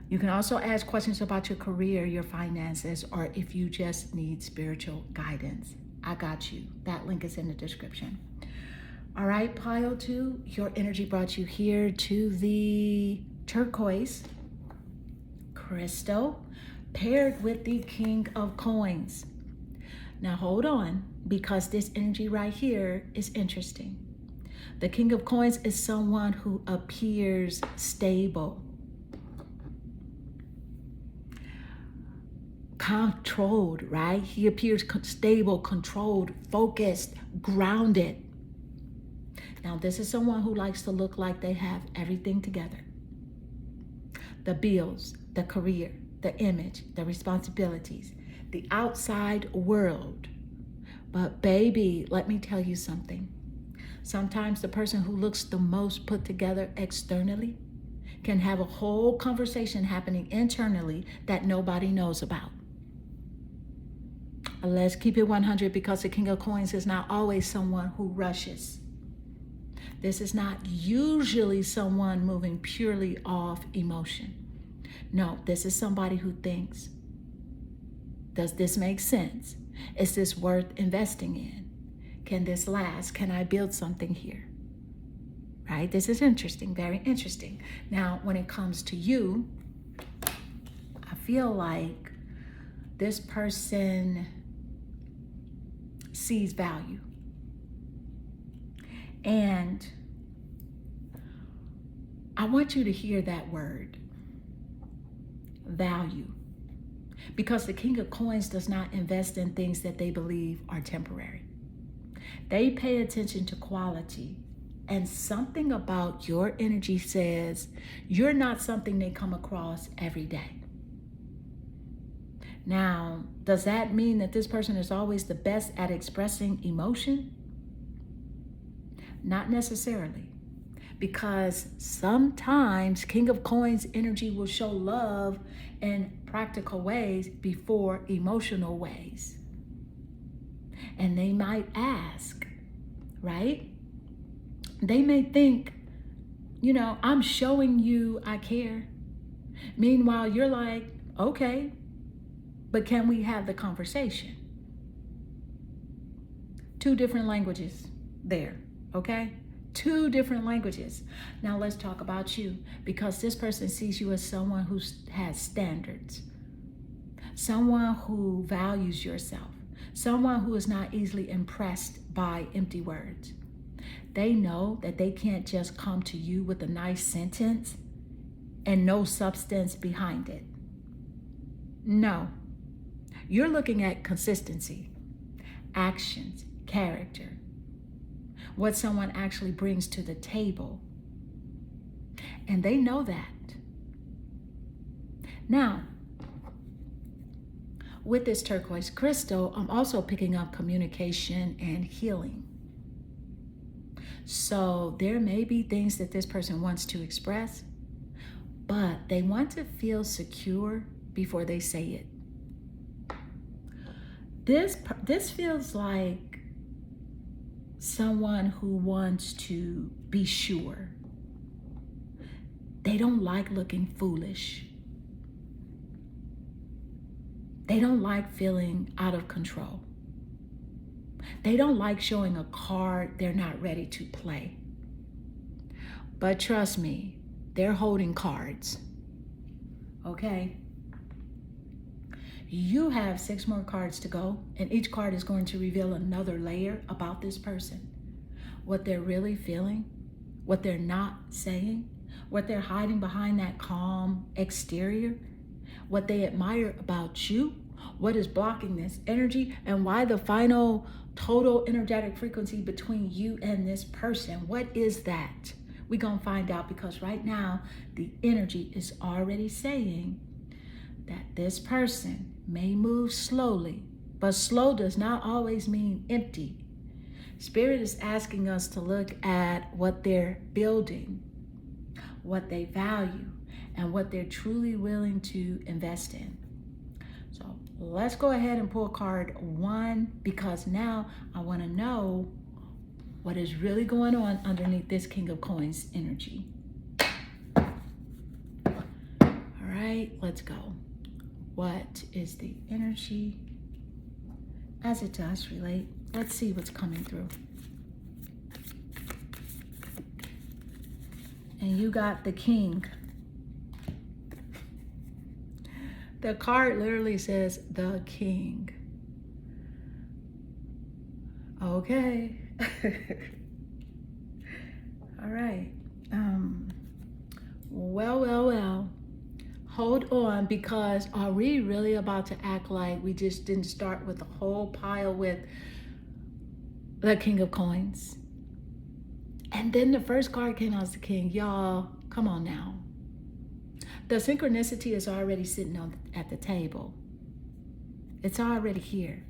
You can also ask questions about your career, your finances, or if you just need spiritual guidance. I got you. That link is in the description. All right, pile 2, your energy brought you here to the turquoise crystal paired with the King of Coins. Now hold on, because this energy right here is interesting. The King of Coins is someone who appears stable. controlled, right? He appears stable, controlled, focused, grounded. Now, this is someone who likes to look like they have everything together. The bills, the career, the image, the responsibilities, the outside world. But baby, let me tell you something. Sometimes the person who looks the most put together externally can have a whole conversation happening internally that nobody knows about. Let's keep it 100, because the King of Coins is not always someone who rushes. This is not usually someone moving purely off emotion. No, this is somebody who thinks, does this make sense? Is this worth investing in? Can this last? Can I build something here? Right? This is interesting, very interesting. Now, when it comes to you, I feel like this person sees value. And I want you to hear that word, value. Because the King of Coins does not invest in things that they believe are temporary. They pay attention to quality. And something about your energy says you're not something they come across every day. Now, does that mean that this person is always the best at expressing emotion? Not necessarily. Because sometimes King of Coins energy will show love in practical ways before emotional ways. And they might ask, right? They may think, I'm showing you I care. Meanwhile, you're like, okay, but can we have the conversation? Two different languages there, okay? Two different languages. Now let's talk about you, because this person sees you as someone who has standards, someone who values yourself, someone who is not easily impressed by empty words. They know that they can't just come to you with a nice sentence and no substance behind it. No, you're looking at consistency, actions, character, what someone actually brings to the table. And they know that. Now, with this turquoise crystal, I'm also picking up communication and healing. So there may be things that this person wants to express, but they want to feel secure before they say it. This feels like someone who wants to be sure. They don't like looking foolish. They don't like feeling out of control. They don't like showing a card they're not ready to play. But trust me, they're holding cards. Okay? You have 6 more cards to go, and each card is going to reveal another layer about this person. What they're really feeling, what they're not saying, what they're hiding behind that calm exterior, what they admire about you, what is blocking this energy, and why the final total energetic frequency between you and this person. What is that? We're going to find out, because right now the energy is already saying that this person may move slowly, but slow does not always mean empty. Spirit is asking us to look at what they're building, what they value, and what they're truly willing to invest in. So let's go ahead and pull card 1, because now I want to know what is really going on underneath this King of Coins energy. All right, let's go. What is the energy as it does relate? Let's see what's coming through. And you got the King. The card literally says the King. Okay. All right. Well. Hold on, because are we really about to act like we just didn't start with a whole pile with the King of Coins? And then the first card came out as the King. Y'all, come on now. The synchronicity is already sitting at the table. It's already here.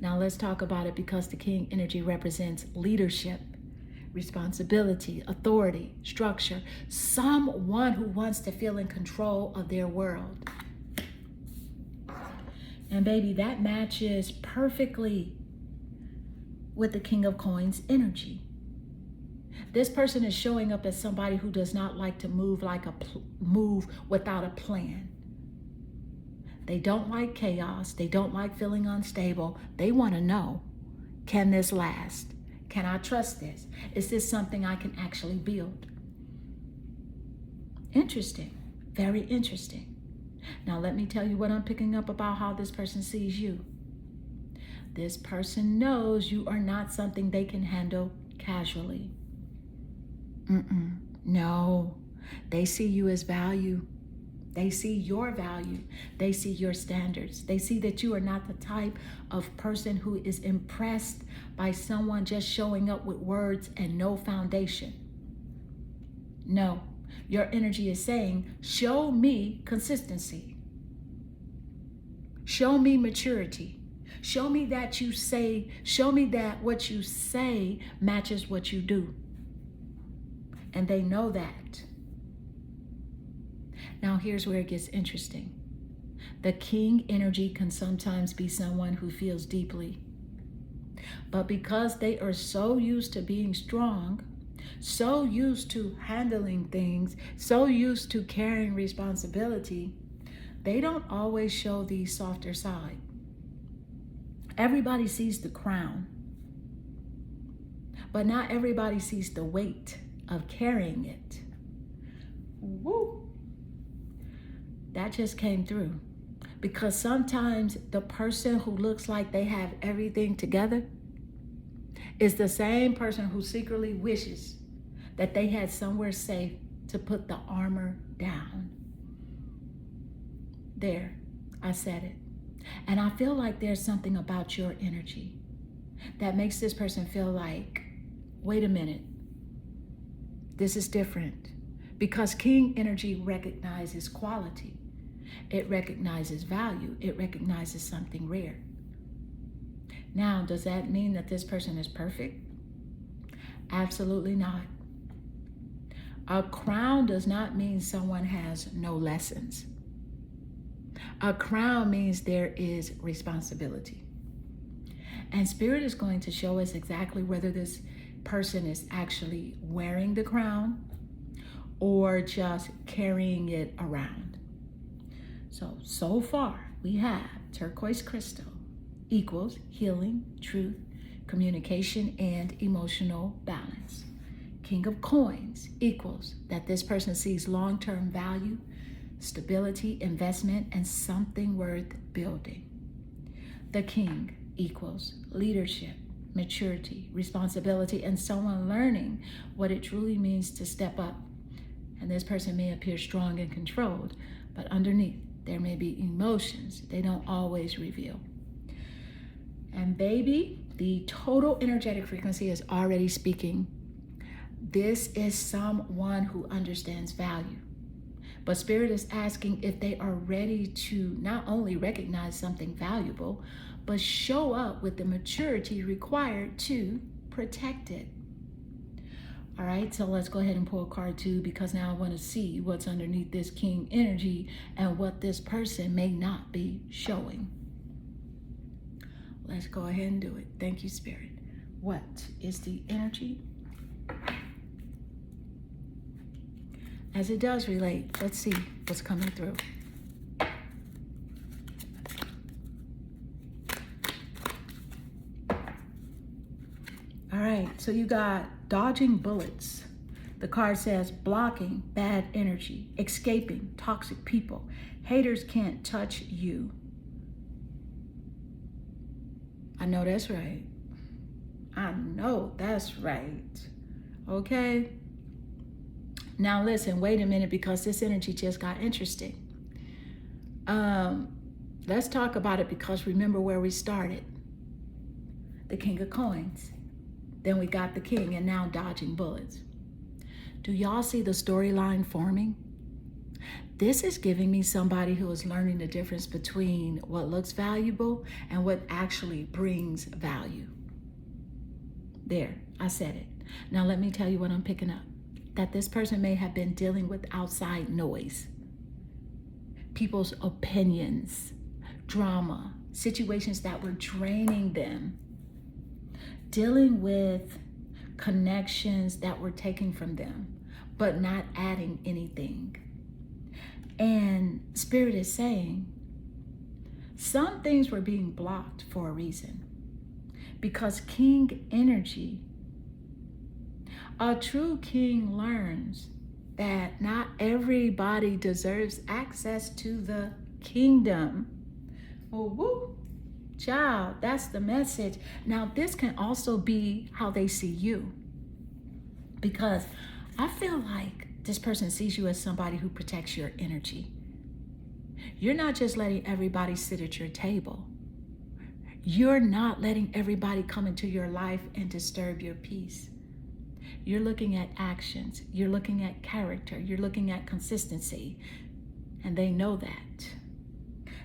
Now let's talk about it, because the King energy represents leadership, responsibility, authority, structure, someone who wants to feel in control of their world. And baby, that matches perfectly with the King of Coins energy. This person is showing up as somebody who does not like to move without a plan. They don't like chaos. They don't like feeling unstable. They want to know, can this last? Can I trust this? Is this something I can actually build? Interesting. Very interesting. Now let me tell you what I'm picking up about how this person sees you. This person knows you are not something they can handle casually. No, they see you as value. They see your value. They see your standards. They see that you are not the type of person who is impressed by someone just showing up with words and no foundation. No, your energy is saying, show me consistency. Show me maturity. Show me that what you say matches what you do. And they know that. Now here's where it gets interesting. The King energy can sometimes be someone who feels deeply. But because they are so used to being strong, so used to handling things, so used to carrying responsibility, they don't always show the softer side. Everybody sees the crown, but not everybody sees the weight of carrying it. Woo! That just came through. Because sometimes the person who looks like they have everything together is the same person who secretly wishes that they had somewhere safe to put the armor down. There, I said it. And I feel like there's something about your energy that makes this person feel like, wait a minute, this is different. Because King energy recognizes quality. It recognizes value. It recognizes something rare. Now, does that mean that this person is perfect? Absolutely not. A crown does not mean someone has no lessons. A crown means there is responsibility. And Spirit is going to show us exactly whether this person is actually wearing the crown or just carrying it around. So far we have turquoise crystal equals healing, truth, communication, and emotional balance. King of Coins equals that this person sees long-term value, stability, investment, and something worth building. The King equals leadership, maturity, responsibility, and someone learning what it truly means to step up. And this person may appear strong and controlled, but underneath there may be emotions they don't always reveal. And baby, the total energetic frequency is already speaking. This is someone who understands value. But Spirit is asking if they are ready to not only recognize something valuable, but show up with the maturity required to protect it. All right, so let's go ahead and pull card 2, because now I want to see what's underneath this King energy and what this person may not be showing. Let's go ahead and do it. Thank you, Spirit. What is the energy? As it does relate, let's see what's coming through. All right, so you got dodging bullets. The card says blocking bad energy, escaping toxic people. Haters can't touch you. I know that's right. I know that's right. Okay. Now listen, wait a minute, because this energy just got interesting. Let's talk about it, because remember where we started. The King of Coins. Then we got the King, and now dodging bullets. Do y'all see the storyline forming? This is giving me somebody who is learning the difference between what looks valuable and what actually brings value. There, I said it. Now let me tell you what I'm picking up. That this person may have been dealing with outside noise, people's opinions, drama, situations that were draining them, dealing with connections that were taken from them, but not adding anything. And Spirit is saying some things were being blocked for a reason. Because King energy, a true king learns that not everybody deserves access to the kingdom. Oh, woo. Child, that's the message. Now, this can also be how they see you. Because I feel like this person sees you as somebody who protects your energy. You're not just letting everybody sit at your table. You're not letting everybody come into your life and disturb your peace. You're looking at actions. You're looking at character. You're looking at consistency. And they know that.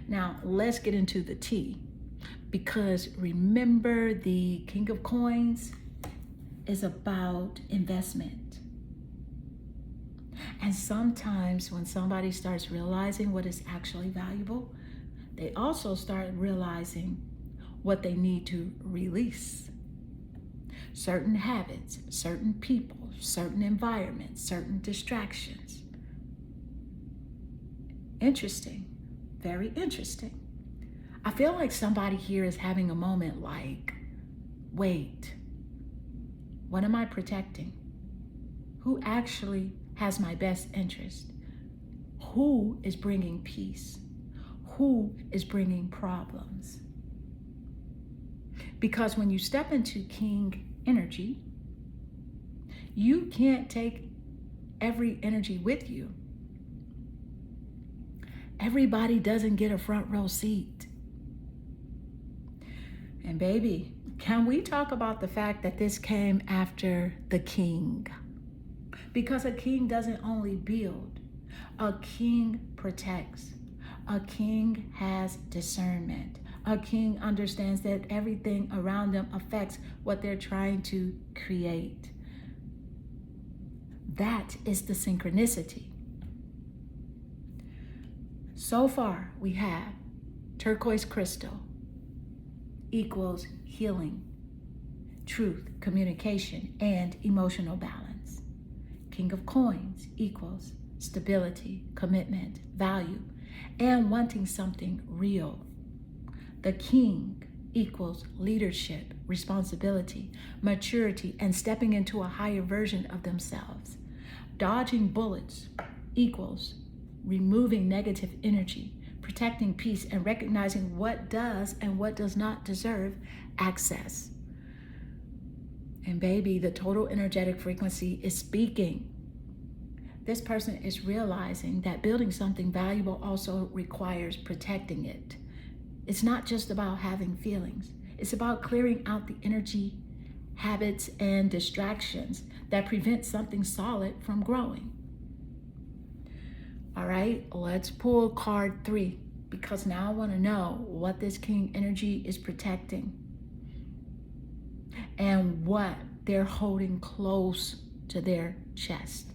Now, let's get into the tea. Because remember, the King of Coins is about investment. And sometimes when somebody starts realizing what is actually valuable, they also start realizing what they need to release. Certain habits, certain people, certain environments, certain distractions. Interesting, very interesting. I feel like somebody here is having a moment like, wait, what am I protecting? Who actually has my best interest? Who is bringing peace? Who is bringing problems? Because when you step into King energy, you can't take every energy with you. Everybody doesn't get a front row seat. And baby, can we talk about the fact that this came after the king? Because a king doesn't only build, a king protects. A king has discernment. A king understands that everything around them affects what they're trying to create. That is the synchronicity. So far, we have turquoise crystal equals healing, truth, communication, and emotional balance. King of Coins equals stability, commitment, value, and wanting something real. The King equals leadership, responsibility, maturity, and stepping into a higher version of themselves. Dodging bullets equals removing negative energy, protecting peace, and recognizing what does and what does not deserve access. And baby, the total energetic frequency is speaking. This person is realizing that building something valuable also requires protecting it. It's not just about having feelings. It's about clearing out the energy, habits, and distractions that prevent something solid from growing. All right, let's pull card 3, because now I want to know what this King energy is protecting and what they're holding close to their chest.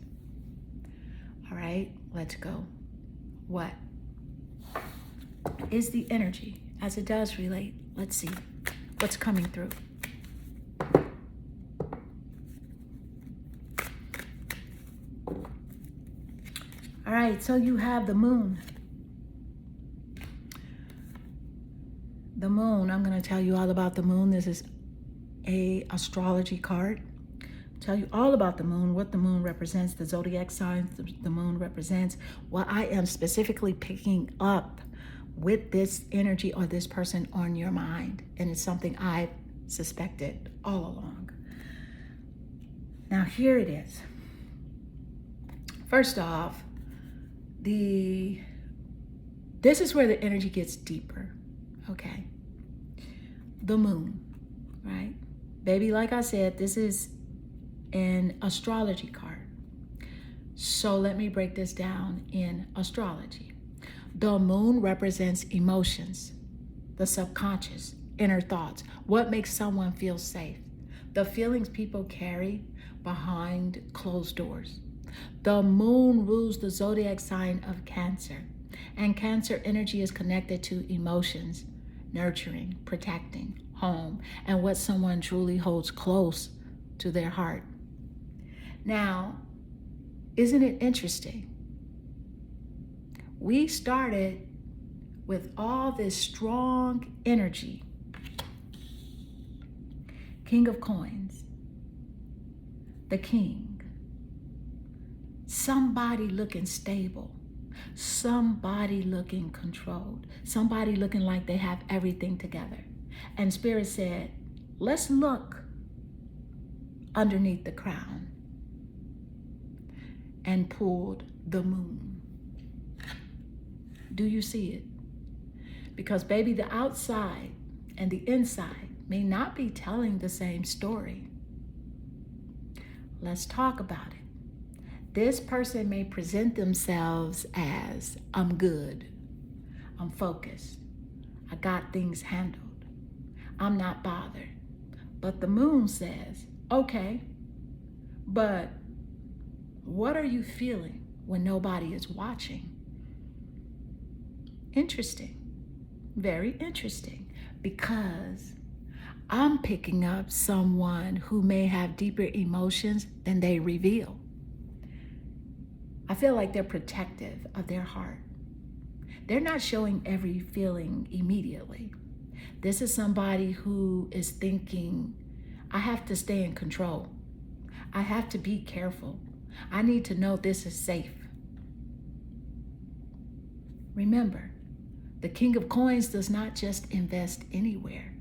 All right, let's go. What is the energy as it does relate? Let's see what's coming through. All right, so you have the moon. The moon, I'm going to tell you all about the moon. This is a astrology card. Tell you all about the moon, what the moon represents, the zodiac signs the moon represents, what I am specifically picking up with this energy or this person on your mind. And it's something I've suspected all along. Now here it is. First off, the This is where the energy gets deeper, okay? The moon, right? Baby, like I said, this is an astrology card. So let me break this down in astrology. The moon represents emotions, the subconscious, inner thoughts, what makes someone feel safe, the feelings people carry behind closed doors. The moon rules the zodiac sign of Cancer, and Cancer energy is connected to emotions, nurturing, protecting, home, and what someone truly holds close to their heart. Now, isn't it interesting? We started with all this strong energy. King of Coins, the king, somebody looking stable, somebody looking controlled, somebody looking like they have everything together. And Spirit said, let's look underneath the crown, and pulled the moon. Do you see it? Because baby, the outside and the inside may not be telling the same story. Let's talk about it. This person may present themselves as, I'm good, I'm focused, I got things handled, I'm not bothered. But the moon says, okay, but what are you feeling when nobody is watching? Interesting, very interesting, because I'm picking up someone who may have deeper emotions than they reveal. I feel like they're protective of their heart. They're not showing every feeling immediately. This is somebody who is thinking, I have to stay in control. I have to be careful. I need to know this is safe. Remember, the King of Coins does not just invest anywhere.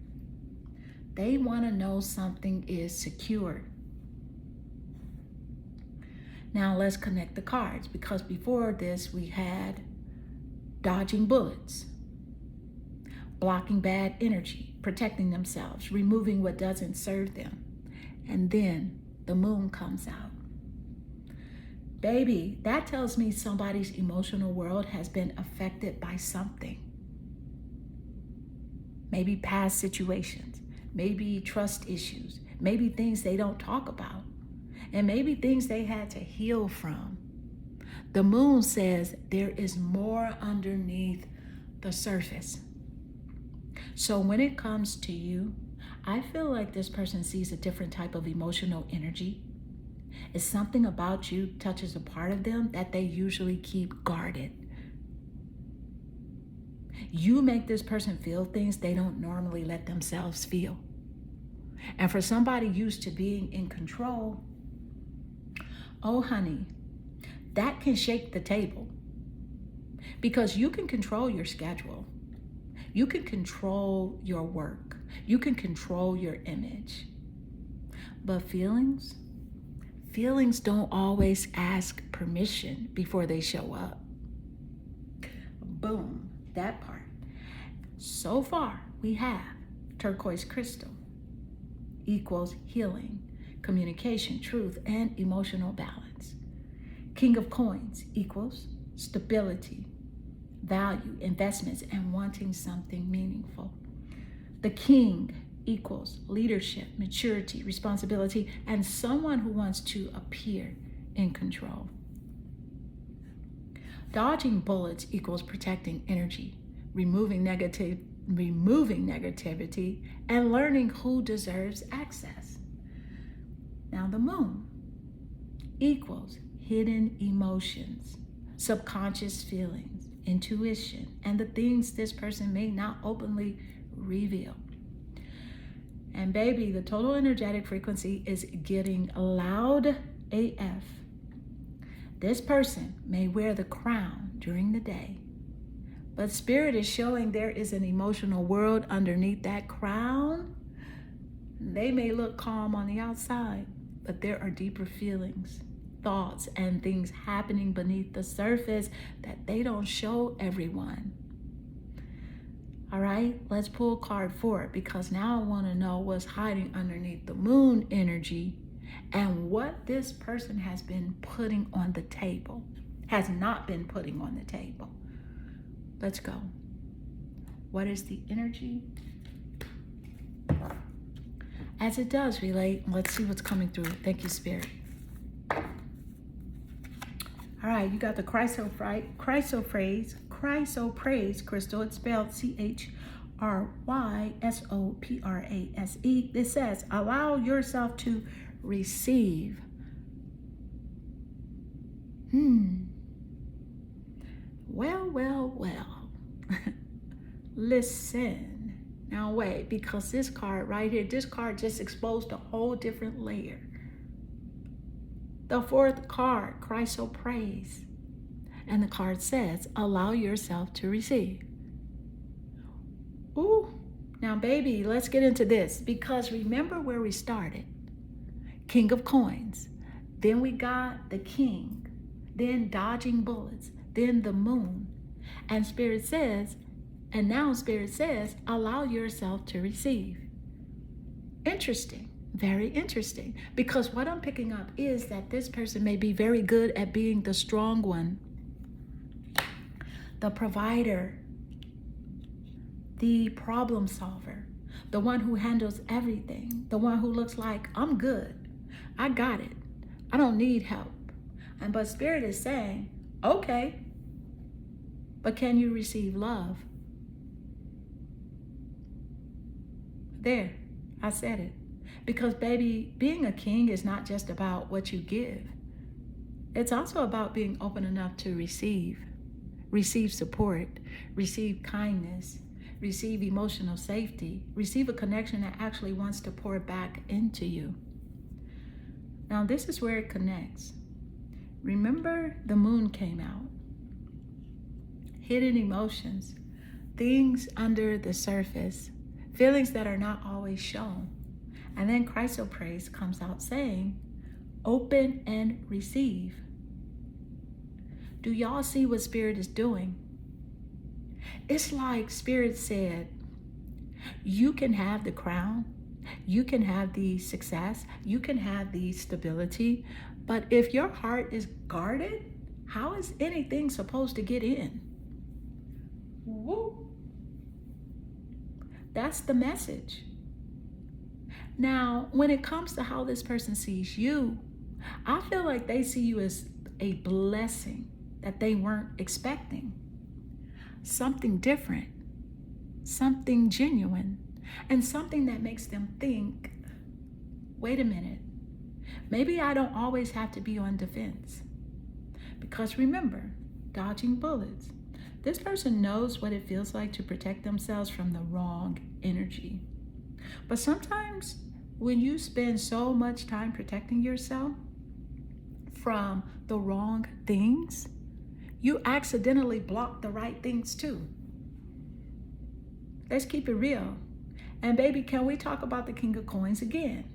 They want to know something is secured. Now let's connect the cards, because before this we had dodging bullets, blocking bad energy, protecting themselves, removing what doesn't serve them. And then the moon comes out. Baby, that tells me somebody's emotional world has been affected by something. Maybe past situations, maybe trust issues, maybe things they don't talk about, and maybe things they had to heal from. The moon says there is more underneath the surface. So when it comes to you, I feel like this person sees a different type of emotional energy. It's something about you touches a part of them that they usually keep guarded. You make this person feel things they don't normally let themselves feel. And for somebody used to being in control, oh honey, that can shake the table. Because you can control your schedule. You can control your work. You can control your image. But feelings don't always ask permission before they show up. Boom, that part. So far, we have turquoise crystal equals healing, communication, truth, and emotional balance. King of Coins equals stability, value, investments, and wanting something meaningful. The King equals leadership, maturity, responsibility, and someone who wants to appear in control. Dodging bullets equals protecting energy, removing negativity, and learning who deserves access. Now the moon equals hidden emotions, subconscious feelings, intuition, and the things this person may not openly reveal. And baby, the total energetic frequency is getting loud AF. This person may wear the crown during the day, but Spirit is showing there is an emotional world underneath that crown. They may look calm on the outside, but there are deeper feelings, thoughts, and things happening beneath the surface that they don't show everyone. All right, let's pull card 4 because now I want to know what's hiding underneath the moon energy and what this person has been putting on the table, has not been putting on the table. Let's go. What is the energy? As it does relate, let's see what's coming through. Thank you, Spirit. All right, you got the chrysoprase crystal. It's spelled CHRYSOPRASE. It says, allow yourself to receive. Well. Listen. Now wait, because this card right here, this card just exposed a whole different layer. The 4th card, chrysoprase. And the card says, allow yourself to receive. Ooh, now baby, let's get into this because remember where we started. King of coins. Then we got the king. Then dodging bullets. Then the moon. And Spirit says, and now Spirit says, allow yourself to receive. Interesting. Very interesting. Because what I'm picking up is that this person may be very good at being the strong one, the provider, the problem solver, the one who handles everything, the one who looks like, I'm good. I got it. I don't need help. But Spirit is saying, okay, but can you receive love? There, I said it. Because baby, being a king is not just about what you give. It's also about being open enough to receive support, receive kindness, receive emotional safety, receive a connection that actually wants to pour back into you. Now this is where it connects. Remember the moon came out. Hidden emotions, things under the surface, feelings that are not always shown. And then chrysoprase comes out saying, open and receive. Do y'all see what Spirit is doing? It's like Spirit said, you can have the crown, you can have the success, you can have the stability, but if your heart is guarded, how is anything supposed to get in? Woo. That's the message. Now, when it comes to how this person sees you, I feel like they see you as a blessing that they weren't expecting. Something different, something genuine, and something that makes them think, wait a minute, maybe I don't always have to be on defense. Because remember, dodging bullets. This person knows what it feels like to protect themselves from the wrong energy. But sometimes when you spend so much time protecting yourself from the wrong things, you accidentally block the right things too. Let's keep it real. And baby, can we talk about the King of Coins again?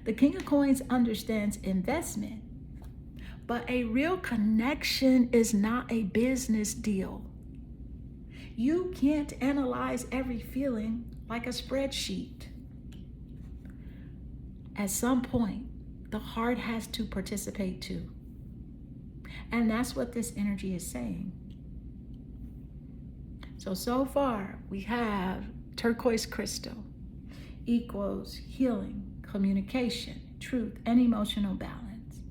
The King of Coins understands investment, but a real connection is not a business deal. You can't analyze every feeling like a spreadsheet. At some point, the heart has to participate too. And that's what this energy is saying. So far, we have turquoise crystal equals healing, communication, truth, and emotional balance.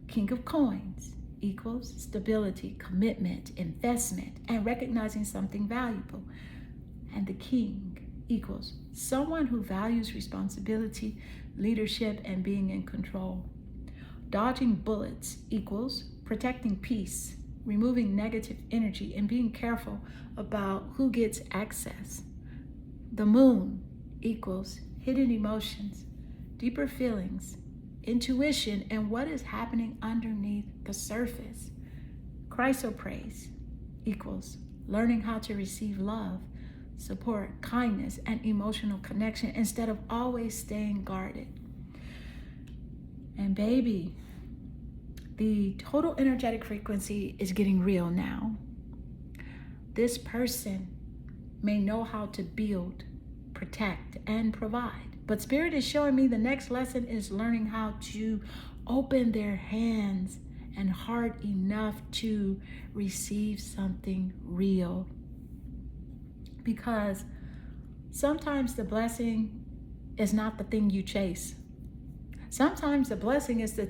King of Coins equals stability, commitment, investment, and recognizing something valuable. And the King equals someone who values responsibility, leadership, and being in control. Dodging bullets equals protecting peace, removing negative energy, and being careful about who gets access. The Moon equals hidden emotions, deeper feelings, intuition, and what is happening underneath the surface. Chrysoprase equals learning how to receive love, support, kindness, and emotional connection instead of always staying guarded. And baby, the total energetic frequency is getting real now. This person may know how to build, protect, and provide. But Spirit is showing me the next lesson is learning how to open their hands and heart enough to receive something real. Because sometimes the blessing is not the thing you chase. Sometimes the blessing is the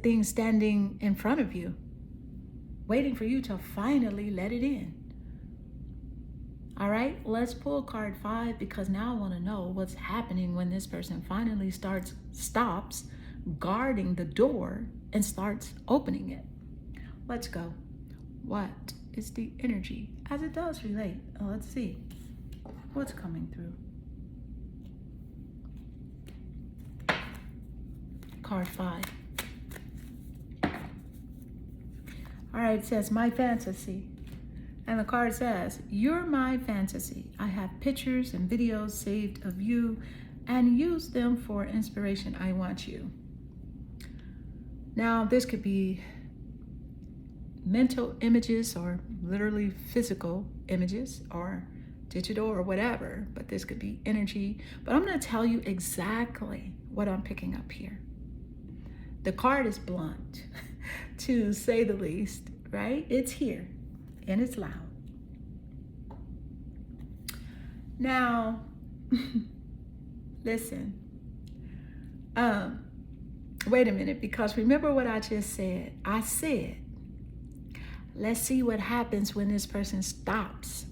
thing standing in front of you, waiting for you to finally let it in. All right, let's pull card 5 because now I want to know what's happening when this person finally stops guarding the door and starts opening it. Let's go. What is the energy as it does relate? Let's see what's coming through. Card 5. All right, it says my fantasy. And the card says, you're my fantasy. I have pictures and videos saved of you and use them for inspiration. I want you. Now, this could be mental images or literally physical images or digital or whatever, but this could be energy. But I'm going to tell you exactly what I'm picking up here. The card is blunt, to say the least, right? It's here. And it's loud. Now, listen. Wait a minute, because remember what I just said. I said, let's see what happens when this person stops.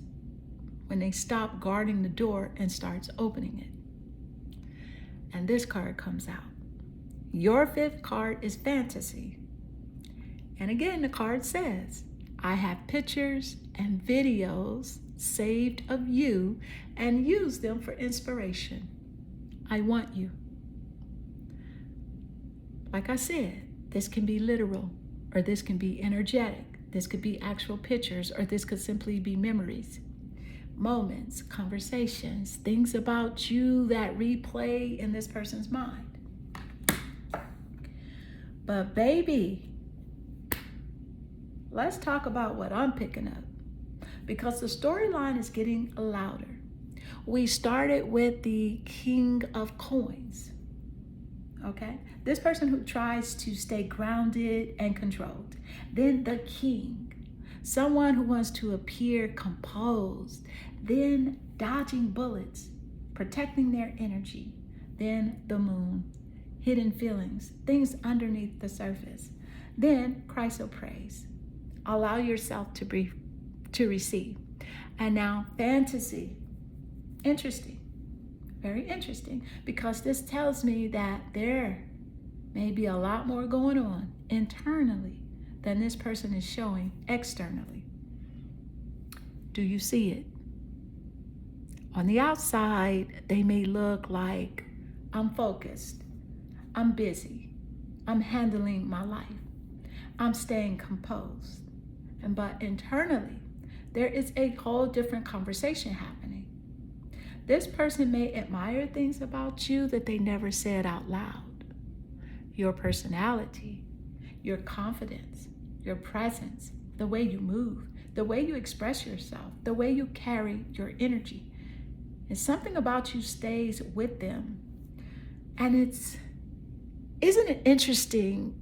When they stop guarding the door and starts opening it. And this card comes out. Your 5th card is fantasy. And again, the card says, I have pictures and videos saved of you and use them for inspiration. I want you. Like I said, this can be literal, or this can be energetic. This could be actual pictures, or this could simply be memories, moments, conversations, things about you that replay in this person's mind. But baby, let's talk about what I'm picking up, because the storyline is getting louder. We started with the King of Coins, okay? This person who tries to stay grounded and controlled. Then the King, someone who wants to appear composed. Then dodging bullets, protecting their energy. Then the Moon, hidden feelings, things underneath the surface. Then chrysoprase. Allow yourself to breathe, to receive. And now fantasy. Interesting. Very interesting. Because this tells me that there may be a lot more going on internally than this person is showing externally. Do you see it? On the outside, they may look like I'm focused, I'm busy, I'm handling my life, I'm staying composed. But internally, there is a whole different conversation happening. This person may admire things about you that they never said out loud. Your personality, your confidence, your presence, the way you move, the way you express yourself, the way you carry your energy. And something about you stays with them. And isn't it interesting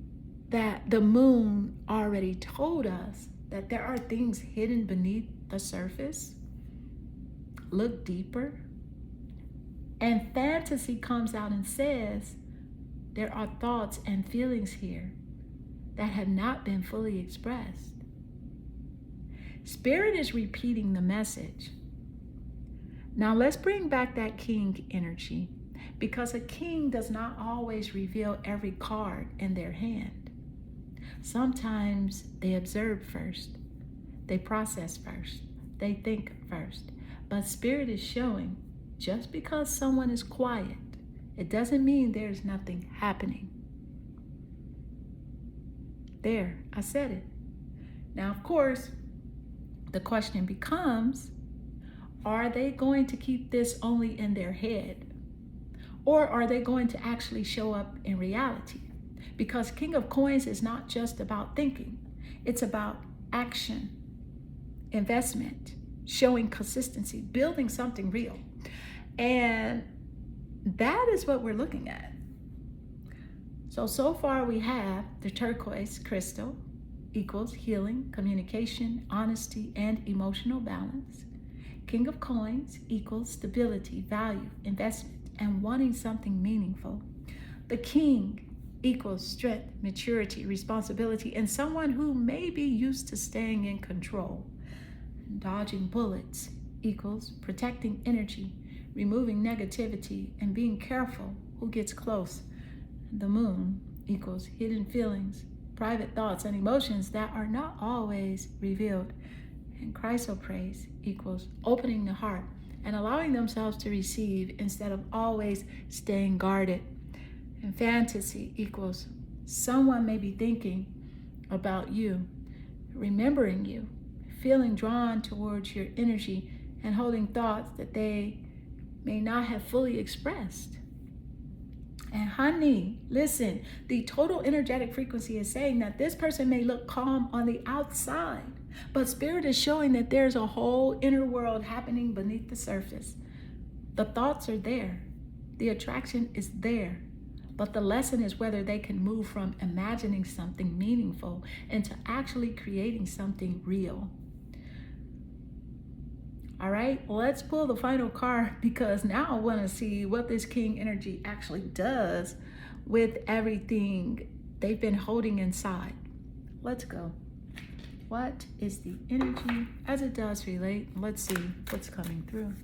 that the Moon already told us that there are things hidden beneath the surface? Look deeper. And fantasy comes out and says there are thoughts and feelings here that have not been fully expressed. Spirit is repeating the message. Now let's bring back that King energy, because a king does not always reveal every card in their hand. Sometimes they observe first, they process first, they think first. But Spirit is showing, just because someone is quiet, it doesn't mean there's nothing happening. There, I said it. Now, of course, the question becomes, are they going to keep this only in their head? Or are they going to actually show up in reality? Because King of Coins is not just about thinking. It's about action, investment, showing consistency, building something real. And that is what we're looking at. So far we have the turquoise crystal equals healing, communication, honesty, and emotional balance. King of coins equals stability, value, investment, and wanting something meaningful. The king equals strength, maturity, responsibility, and someone who may be used to staying in control. Dodging bullets equals protecting energy, removing negativity, and being careful who gets close. The moon equals hidden feelings, private thoughts, and emotions that are not always revealed. And chrysoprase equals opening the heart and allowing themselves to receive instead of always staying guarded. And fantasy equals someone may be thinking about you, remembering you, feeling drawn towards your energy, and holding thoughts that they may not have fully expressed. And honey, listen, the total energetic frequency is saying that this person may look calm on the outside, but spirit is showing that there's a whole inner world happening beneath the surface. The thoughts are there. The attraction is there. But the lesson is whether they can move from imagining something meaningful into actually creating something real. All right, let's pull the final card because now I want to see what this king energy actually does with everything they've been holding inside. Let's go. What is the energy as it does relate? Let's see what's coming through.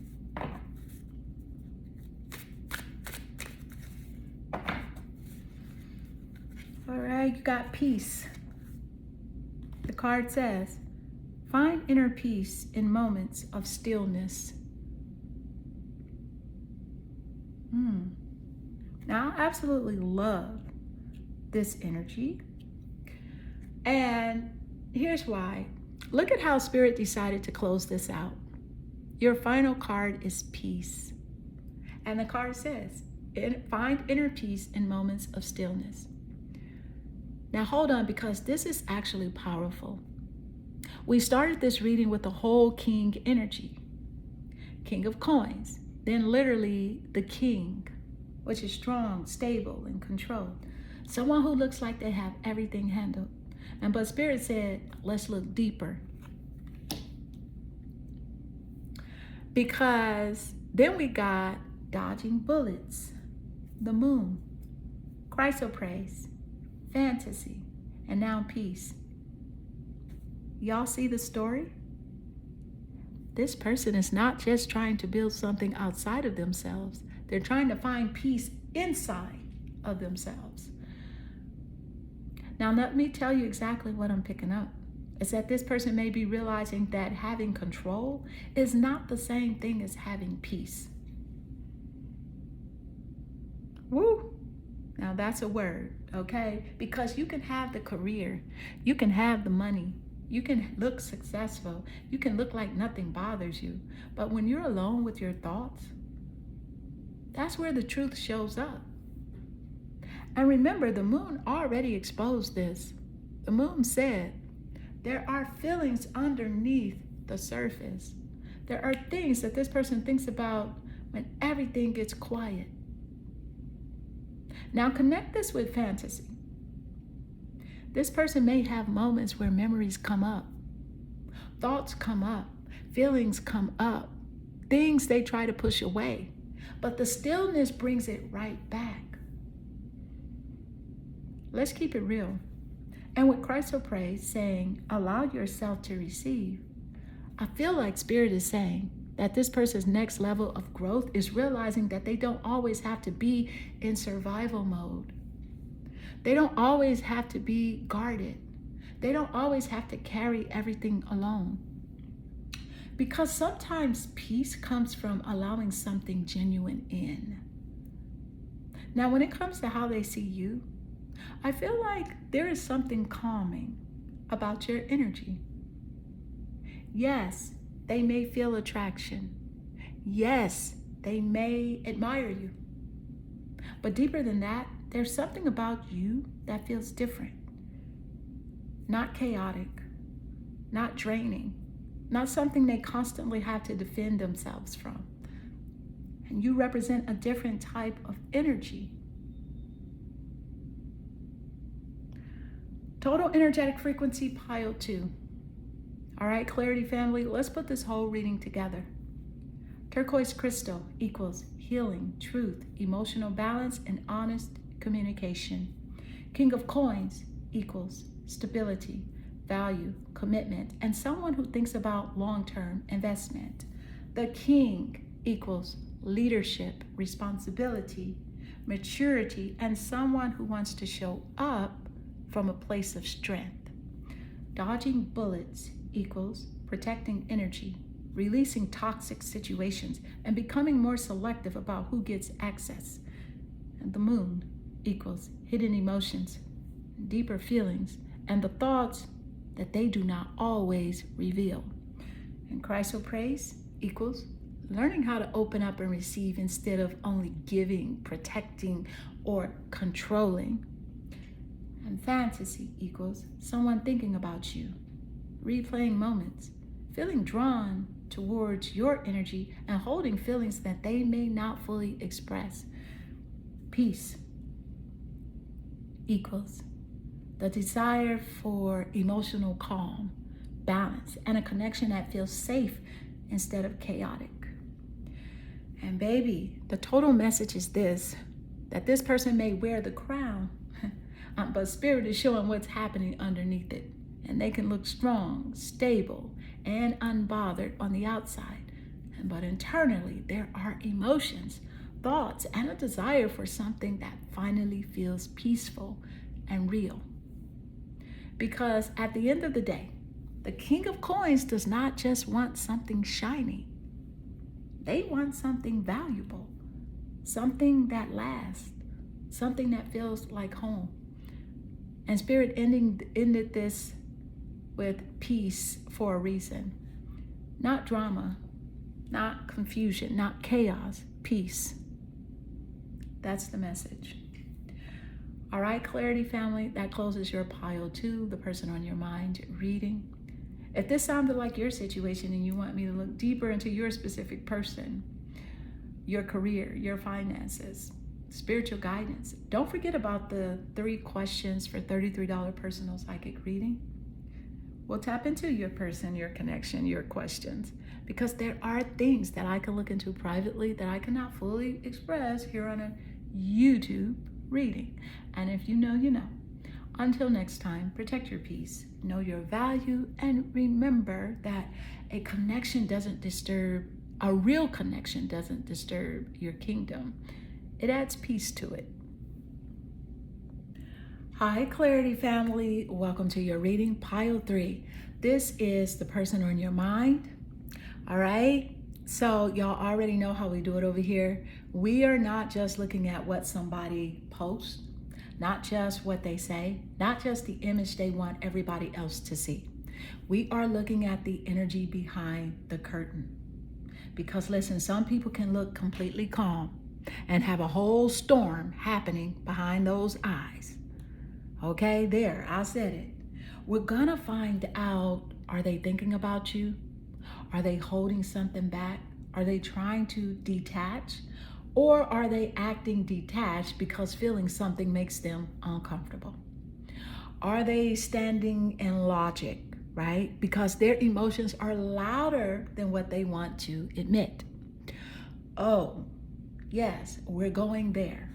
All right, you got peace. The card says, find inner peace in moments of stillness. Now, I absolutely love this energy. And here's why. Look at how Spirit decided to close this out. Your final card is peace. And the card says, find inner peace in moments of stillness. Now hold on, because this is actually powerful. We started this reading with the whole king energy. King of coins, then literally the king, which is strong, stable, and controlled. Someone who looks like they have everything handled. But Spirit said, let's look deeper. Because then we got dodging bullets, the moon, chrysoprase, fantasy, and now peace. Y'all see the story? This person is not just trying to build something outside of themselves. They're trying to find peace inside of themselves. Now, let me tell you exactly what I'm picking up. It's that this person may be realizing that having control is not the same thing as having peace. Woo! Now that's a word, okay? Because you can have the career, you can have the money, you can look successful, you can look like nothing bothers you. But when you're alone with your thoughts, that's where the truth shows up. And remember, the moon already exposed this. The moon said, there are feelings underneath the surface. There are things that this person thinks about when everything gets quiet. Now connect this with fantasy. This person may have moments where memories come up, thoughts come up, feelings come up, things they try to push away, but the stillness brings it right back. Let's keep it real. And with chrysoprase saying, allow yourself to receive, I feel like Spirit is saying that this person's next level of growth is realizing that they don't always have to be in survival mode. They don't always have to be guarded. They don't always have to carry everything alone. Because sometimes peace comes from allowing something genuine in. Now, when it comes to how they see you, I feel like there is something calming about your energy. Yes, they may feel attraction. Yes, they may admire you. But deeper than that, there's something about you that feels different. Not chaotic, not draining, not something they constantly have to defend themselves from. And you represent a different type of energy. Total energetic frequency, pile 2. All right, Clarity family, let's put this whole reading together. Turquoise crystal equals healing, truth, emotional balance, and honest communication. King of coins equals stability, value, commitment, and someone who thinks about long-term investment. The king equals leadership, responsibility, maturity, and someone who wants to show up from a place of strength. Dodging bullets equals protecting energy, releasing toxic situations, and becoming more selective about who gets access. And the moon equals hidden emotions, deeper feelings, and the thoughts that they do not always reveal. And chrysoprase equals learning how to open up and receive instead of only giving, protecting, or controlling. And fantasy equals someone thinking about you, replaying moments, feeling drawn towards your energy, and holding feelings that they may not fully express. Peace equals the desire for emotional calm, balance, and a connection that feels safe instead of chaotic. And baby, the total message is this, that this person may wear the crown, but spirit is showing what's happening underneath it. And they can look strong, stable, and unbothered on the outside. But internally, there are emotions, thoughts, and a desire for something that finally feels peaceful and real. Because at the end of the day, the King of Coins does not just want something shiny. They want something valuable, something that lasts, something that feels like home. And Spirit ended this with peace for a reason. Not drama, not confusion, not chaos, peace. That's the message. All right, Clarity family, that closes your pile 2, the person on your mind reading. If this sounded like your situation and you want me to look deeper into your specific person, your career, your finances, spiritual guidance, don't forget about the 3 questions for $33 personal psychic reading. We'll tap into your person, your connection, your questions, because there are things that I can look into privately that I cannot fully express here on a YouTube reading. And if you know, you know. Until next time, protect your peace, know your value, and remember that a real connection doesn't disturb your kingdom. It adds peace to it. Hi, Clarity family. Welcome to your reading, pile 3. This is the person on your mind. All right. So y'all already know how we do it over here. We are not just looking at what somebody posts, not just what they say, not just the image they want everybody else to see. We are looking at the energy behind the curtain. Because listen, some people can look completely calm and have a whole storm happening behind those eyes. Okay, there, I said it. We're gonna find out, are they thinking about you? Are they holding something back? Are they trying to detach? Or are they acting detached because feeling something makes them uncomfortable? Are they standing in logic, right? Because their emotions are louder than what they want to admit. Oh, yes, we're going there.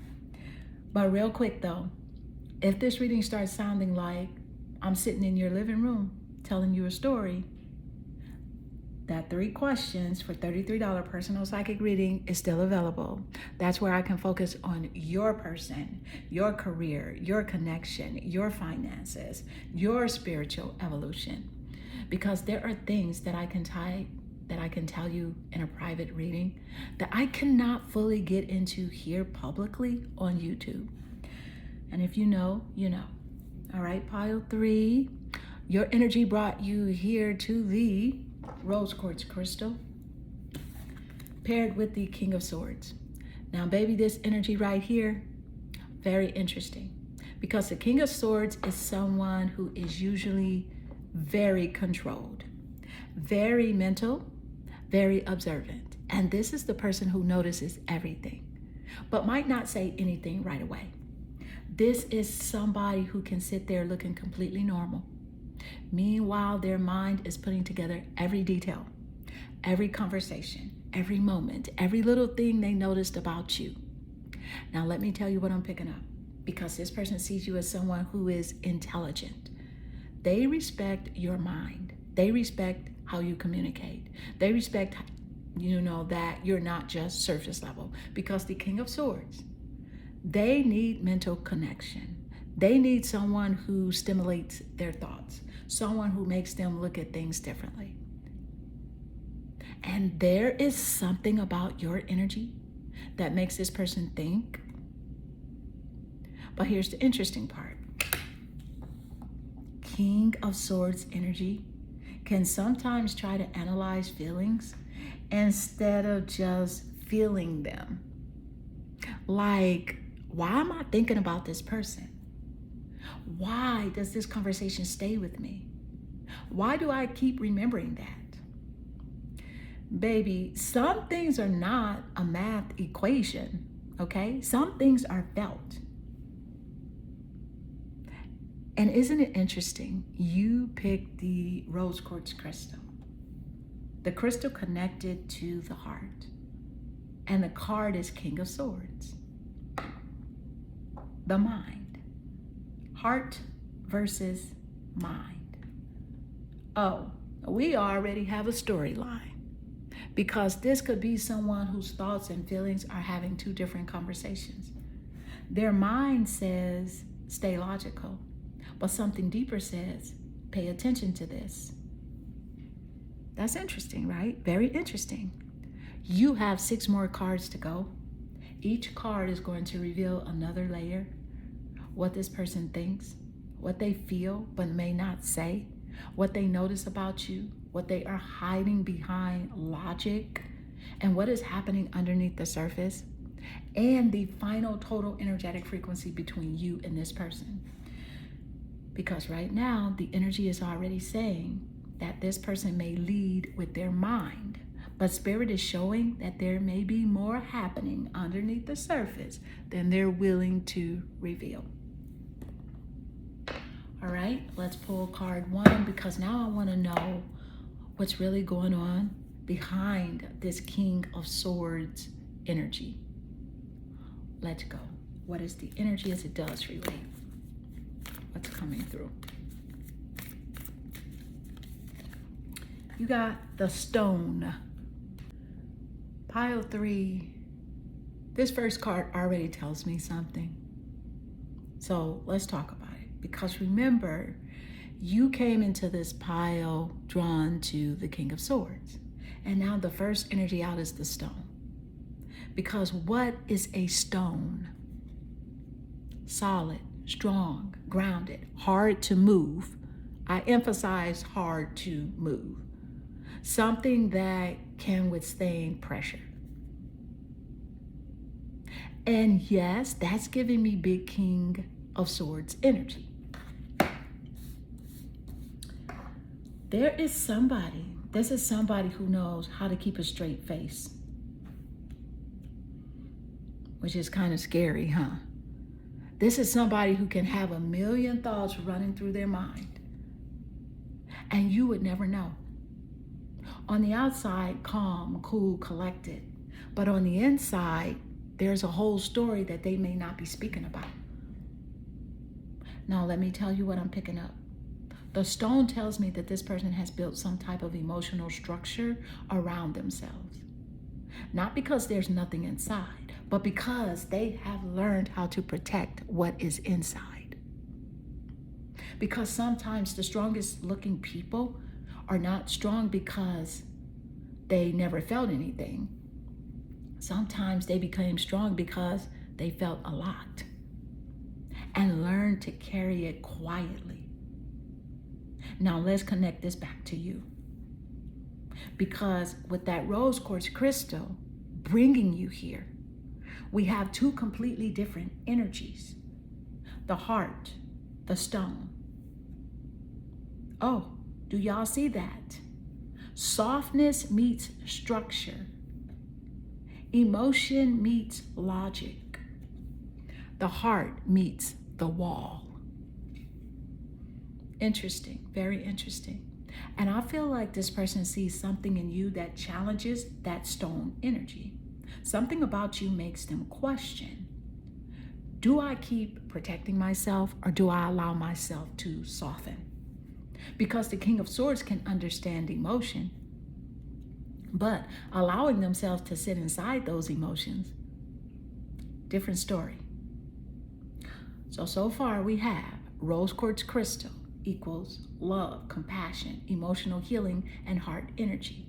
But real quick though, if this reading starts sounding like I'm sitting in your living room telling you a story, that 3 questions for $33 personal psychic reading is still available. That's where I can focus on your person, your career, your connection, your finances, your spiritual evolution. Because there are things that I can tell you in a private reading that I cannot fully get into here publicly on YouTube. And if you know, you know. All right, pile 3, your energy brought you here to the rose quartz crystal paired with the King of Swords. Now, baby, this energy right here, very interesting, because the King of Swords is someone who is usually very controlled. very mental, very observant. And this is the person who notices everything, but might not say anything right away. This is somebody who can sit there looking completely normal. Meanwhile, their mind is putting together every detail, every conversation, every moment, every little thing they noticed about you. Now, let me tell you what I'm picking up, because this person sees you as someone who is intelligent. They respect your mind. They respect how you communicate. They respect, that you're not just surface level, because the King of Swords, they need mental connection. They need someone who stimulates their thoughts, someone who makes them look at things differently. And there is something about your energy that makes this person think. But here's the interesting part. King of Swords energy can sometimes try to analyze feelings instead of just feeling them. Like, why am I thinking about this person? Why does this conversation stay with me? Why do I keep remembering that? Baby, some things are not a math equation, okay? Some things are felt. And isn't it interesting? You picked the rose quartz crystal. The crystal connected to the heart. And the card is King of Swords. The mind. Heart versus mind. Oh, we already have a storyline. Because this could be someone whose thoughts and feelings are having two different conversations. Their mind says, stay logical. But something deeper says, pay attention to this. That's interesting, right? Very interesting. You have 6 more cards to go. Each card is going to reveal another layer. What this person thinks, what they feel but may not say, what they notice about you, what they are hiding behind logic, and what is happening underneath the surface, and the final total energetic frequency between you and this person. Because right now, the energy is already saying that this person may lead with their mind, but Spirit is showing that there may be more happening underneath the surface than they're willing to reveal. All right, let's pull card 1, because now I want to know what's really going on behind this King of Swords energy. Let's go. What is the energy as it does relate? What's coming through? You got the Stone. Pile 3. This first card already tells me something. So let's talk about it. Because remember, you came into this pile drawn to the King of Swords. And now the first energy out is the Stone. Because what is a stone? Solid, strong, grounded, hard to move. I emphasize hard to move. Something that can withstand pressure. And yes, that's giving me big King of Swords energy. This is somebody who knows how to keep a straight face. Which is kind of scary, huh? This is somebody who can have a million thoughts running through their mind. And you would never know. On the outside, calm, cool, collected. But on the inside, there's a whole story that they may not be speaking about. Now, let me tell you what I'm picking up. The Stone tells me that this person has built some type of emotional structure around themselves. Not because there's nothing inside, but because they have learned how to protect what is inside. Because sometimes the strongest looking people are not strong because they never felt anything. Sometimes they became strong because they felt a lot and learned to carry it quietly. Now let's connect this back to you. Because with that rose quartz crystal bringing you here, we have 2 completely different energies. The heart, the stone. Oh, do y'all see that? Softness meets structure. Emotion meets logic. The heart meets the wall. Interesting, very interesting. And I feel like this person sees something in you that challenges that stone energy. Something about you makes them question, do I keep protecting myself or do I allow myself to soften? Because the King of Swords can understand emotion, but allowing themselves to sit inside those emotions, different story. So far we have rose quartz crystal equals love, compassion, emotional healing, and heart energy.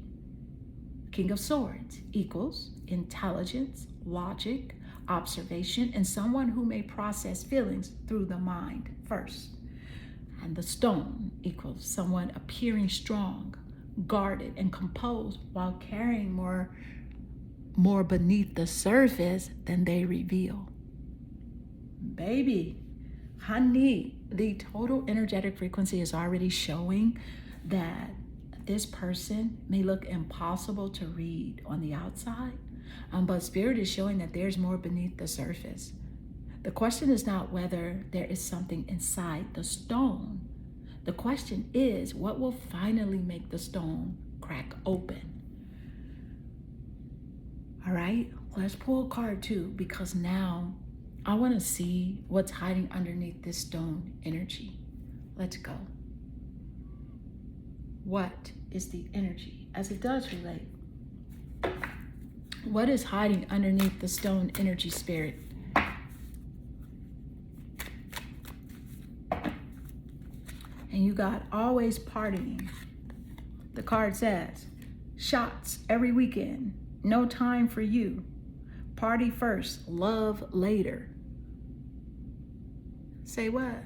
King of Swords equals intelligence, logic, observation, and someone who may process feelings through the mind first. And the stone equals someone appearing strong, guarded, and composed while carrying more beneath the surface than they reveal. Baby, honey, the total energetic frequency is already showing that this person may look impossible to read on the outside, but Spirit is showing that there's more beneath the surface. The question is not whether there is something inside the stone. The question is, what will finally make the stone crack open? All right, let's pull a card too, because now I want to see what's hiding underneath this stone energy. Let's go. What is the energy as it does relate? What is hiding underneath the stone energy, Spirit? And you got always partying. The card says, shots every weekend, no time for you. Party first, love later. Say what?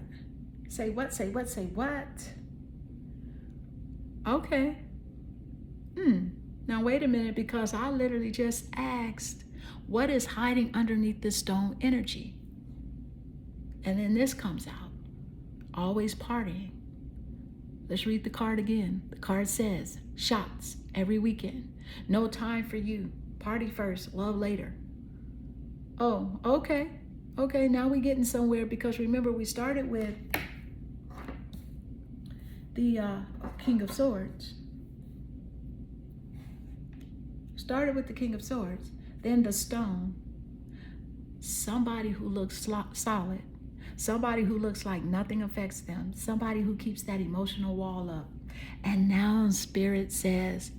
Say what, say what, say what? Okay. Now wait a minute, because I literally just asked, what is hiding underneath this stone energy? And then this comes out, always partying. Let's read the card again. The card says, shots every weekend, no time for you. Party first, love later. Oh, okay. Okay, now we're getting somewhere, because remember we started with the King of Swords. Started with the King of Swords, then the stone. Somebody who looks solid. Somebody who looks like nothing affects them. Somebody who keeps that emotional wall up. And now Spirit says,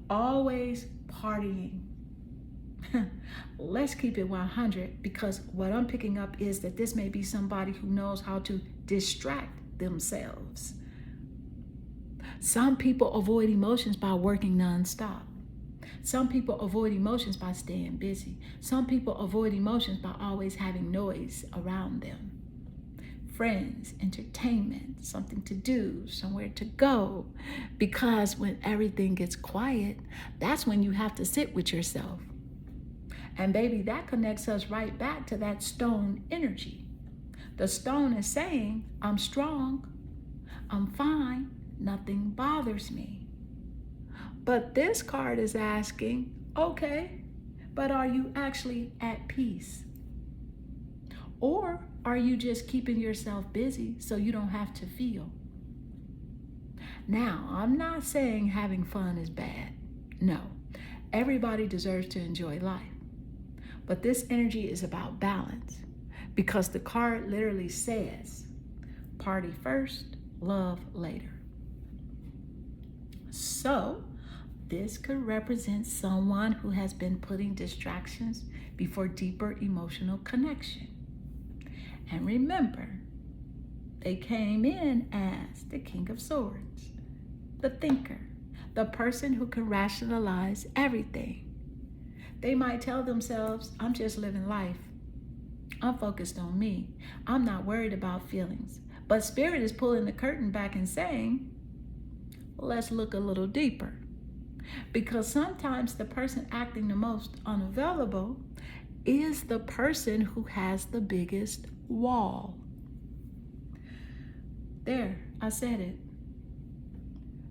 always partying. Let's keep it 100, because what I'm picking up is that this may be somebody who knows how to distract themselves. Some people avoid emotions by working nonstop. Some people avoid emotions by staying busy. Some people avoid emotions by always having noise around them. Friends, entertainment, something to do, somewhere to go. Because when everything gets quiet, that's when you have to sit with yourself. And baby, that connects us right back to that stone energy. The stone is saying, I'm strong, I'm fine, nothing bothers me. But this card is asking, okay, but are you actually at peace? Or are you just keeping yourself busy so you don't have to feel? Now, I'm not saying having fun is bad. No, everybody deserves to enjoy life. But this energy is about balance, because the card literally says, party first, love later. So this could represent someone who has been putting distractions before deeper emotional connection. And remember, they came in as the King of Swords, the thinker, the person who can rationalize everything. They might tell themselves, I'm just living life. I'm focused on me. I'm not worried about feelings. But Spirit is pulling the curtain back and saying, let's look a little deeper. Because sometimes the person acting the most unavailable is the person who has the biggest wall. There, I said it.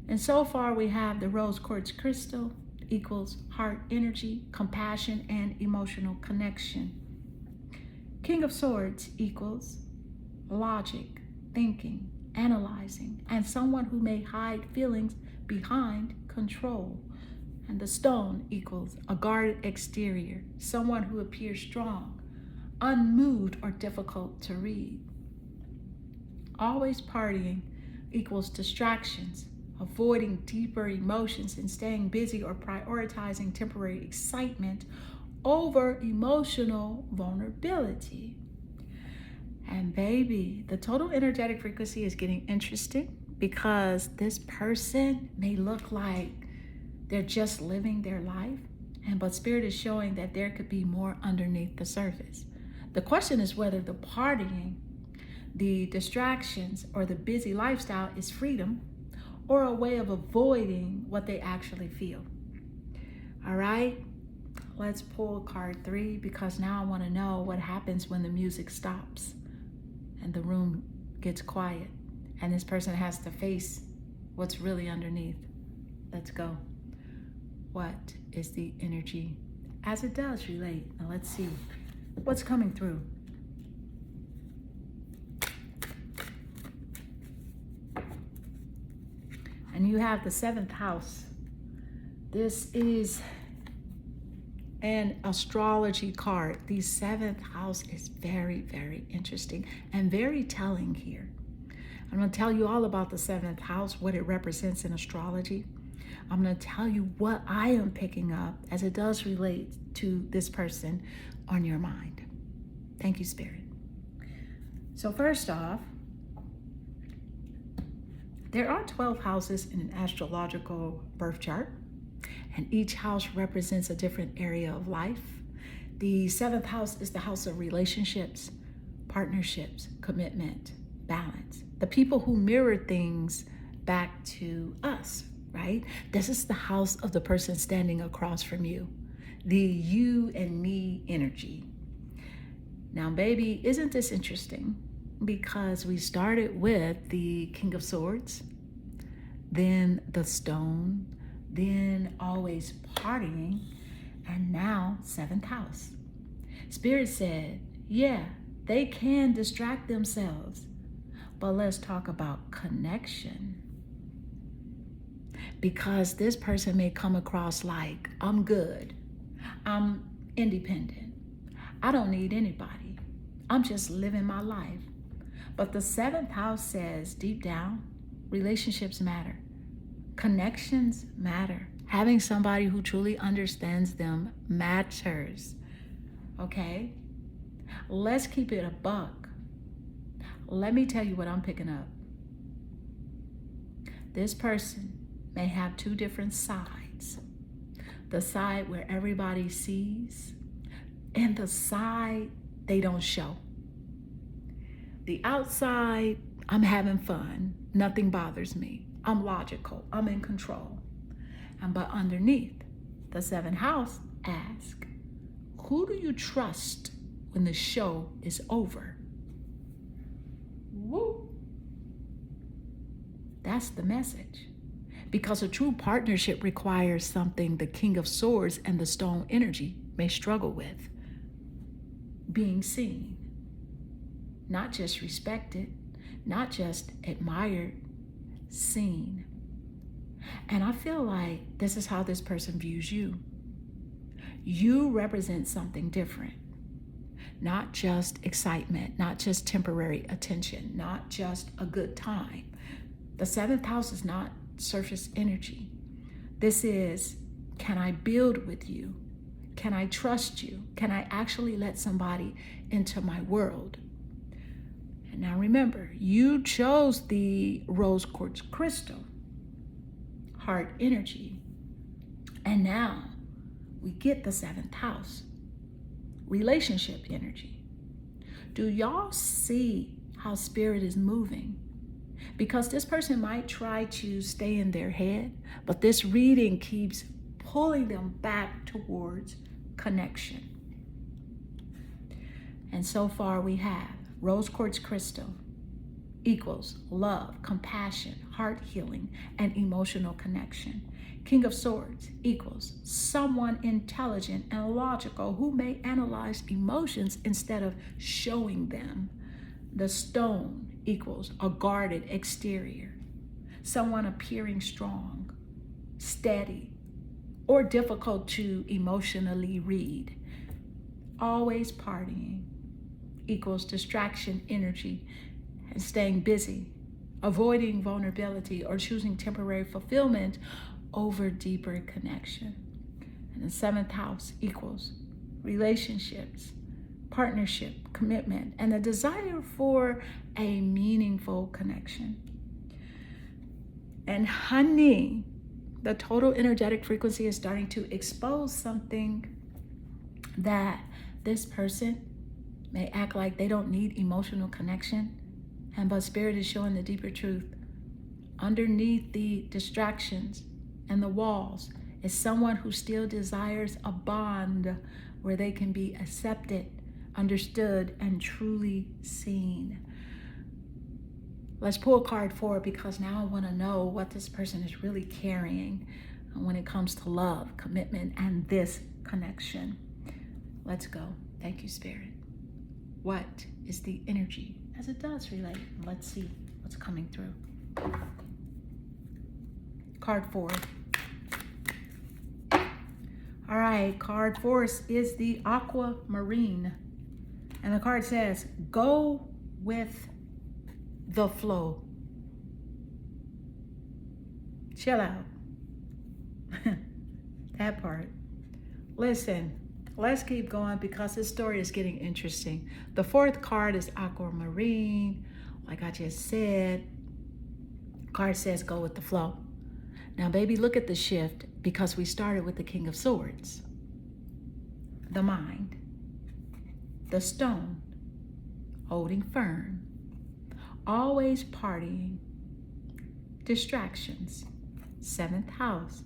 And so far we have the rose quartz crystal equals heart energy, compassion, and emotional connection. King of Swords equals logic, thinking, analyzing, and someone who may hide feelings behind control. And the stone equals a guarded exterior, someone who appears strong, unmoved, or difficult to read. Always partying equals distractions, avoiding deeper emotions and staying busy or prioritizing temporary excitement over emotional vulnerability. And baby, the total energetic frequency is getting interesting because this person may look like they're just living their life, but Spirit is showing that there could be more underneath the surface. The question is whether the partying, the distractions, or the busy lifestyle is freedom or a way of avoiding what they actually feel. All right, let's pull card 3 because now I want to know what happens when the music stops and the room gets quiet and this person has to face what's really underneath. Let's go. What is the energy as it does relate? Now let's see what's coming through. And you have the 7th house. This is an astrology card. The 7th house is very, very interesting and very telling here. I'm going to tell you all about the 7th house, what it represents in astrology. I'm going to tell you what I am picking up as it does relate to this person on your mind. Thank you, Spirit. So first off, there are 12 houses in an astrological birth chart, and each house represents a different area of life. The 7th house is the house of relationships, partnerships, commitment, balance. The people who mirror things back to us, right? This is the house of the person standing across from you, the you and me energy. Now, baby, isn't this interesting? Because we started with the King of Swords, then the stone, then always partying, and now 7th house. Spirit said, yeah, they can distract themselves, but let's talk about connection. Because this person may come across like, I'm good, I'm independent, I don't need anybody, I'm just living my life. But the 7th house says deep down, relationships matter. Connections matter. Having somebody who truly understands them matters. Okay? Let's keep it a buck. Let me tell you what I'm picking up. This person may have 2 different sides. The side where everybody sees and the side they don't show. The outside, I'm having fun. Nothing bothers me. I'm logical. I'm in control. But underneath, the 7th house asks, who do you trust when the show is over? Woo! That's the message. Because a true partnership requires something the King of Swords and the stone energy may struggle with. Being seen. Not just respected, not just admired, seen. And I feel like this is how this person views you. You represent something different. Not just excitement, not just temporary attention, not just a good time. The 7th house is not surface energy. This is, can I build with you? Can I trust you? Can I actually let somebody into my world? And now remember, you chose the rose quartz crystal, heart energy. And now we get the 7th house, relationship energy. Do y'all see how Spirit is moving? Because this person might try to stay in their head, but this reading keeps pulling them back towards connection. And so far we have rose quartz crystal, equals love, compassion, heart healing, and emotional connection. King of Swords equals someone intelligent and logical who may analyze emotions instead of showing them. The Stone equals a guarded exterior, someone appearing strong, steady, or difficult to emotionally read. Always partying equals distraction energy and staying busy, avoiding vulnerability, or choosing temporary fulfillment over deeper connection. And the seventh house equals relationships, partnership, commitment, and a desire for a meaningful connection. And honey, the total energetic frequency is starting to expose something that this person may act like they don't need emotional connection, but Spirit is showing the deeper truth. Underneath the distractions and the walls is someone who still desires a bond where they can be accepted, understood, and truly seen. Let's pull a card forward because now I want to know what this person is really carrying when it comes to love, commitment, and this connection. Let's go. Thank you, Spirit. What is the energy as it does relate? Let's see what's coming through. Card 4. All right, card 4 is the Aquamarine. And the card says, go with the flow. Chill out. That part. Listen, let's keep going because this story is getting interesting. The 4th card is Aquamarine. Like I just said, card says go with the flow. Now, baby, look at the shift because we started with the King of Swords, the mind, the Stone, holding firm, always partying, distractions, 7th house,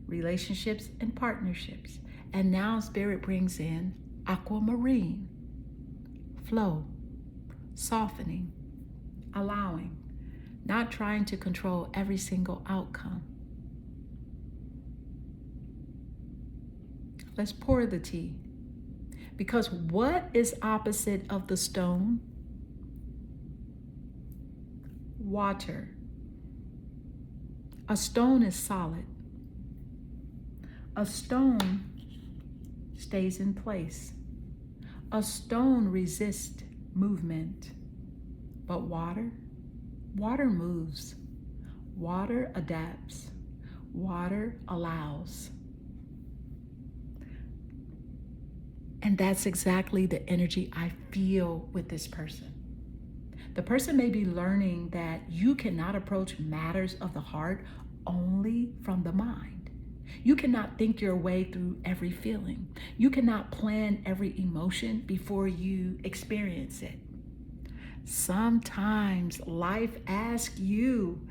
relationships and partnerships. And now Spirit brings in Aquamarine, flow, softening, allowing, not trying to control every single outcome. Let's pour the tea. Because what is opposite of the Stone? Water. A stone is solid. A stone stays in place. A stone resists movement. But water moves. Water adapts. Water allows. And that's exactly the energy I feel with this person. The person may be learning that you cannot approach matters of the heart only from the mind. You cannot think your way through every feeling. You cannot plan every emotion before you experience it. Sometimes life asks you,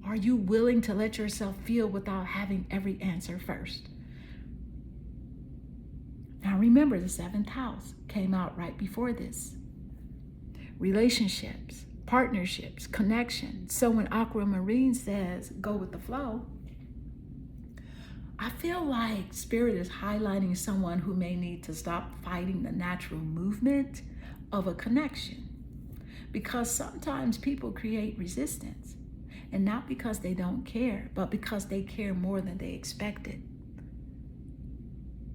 are you willing to let yourself feel without having every answer first? Now remember, the 7th house came out right before this. Relationships, partnerships, connection. So when Aquamarine says, go with the flow, I feel like Spirit is highlighting someone who may need to stop fighting the natural movement of a connection. Because sometimes people create resistance, and not because they don't care, but because they care more than they expected.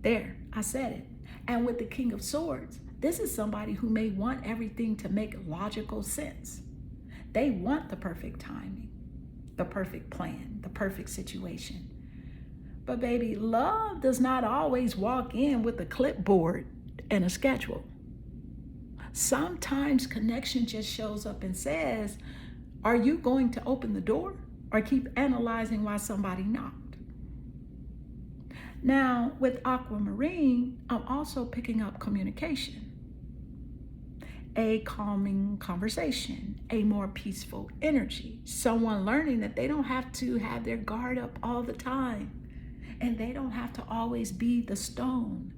There, I said it. And with the King of Swords, this is somebody who may want everything to make logical sense. They want the perfect timing, the perfect plan, the perfect situation. But baby, love does not always walk in with a clipboard and a schedule. Sometimes connection just shows up and says, are you going to open the door or keep analyzing why somebody knocked? Now, with Aquamarine, I'm also picking up communication, a calming conversation, a more peaceful energy, someone learning that they don't have to have their guard up all the time, and they don't have to always be the stone.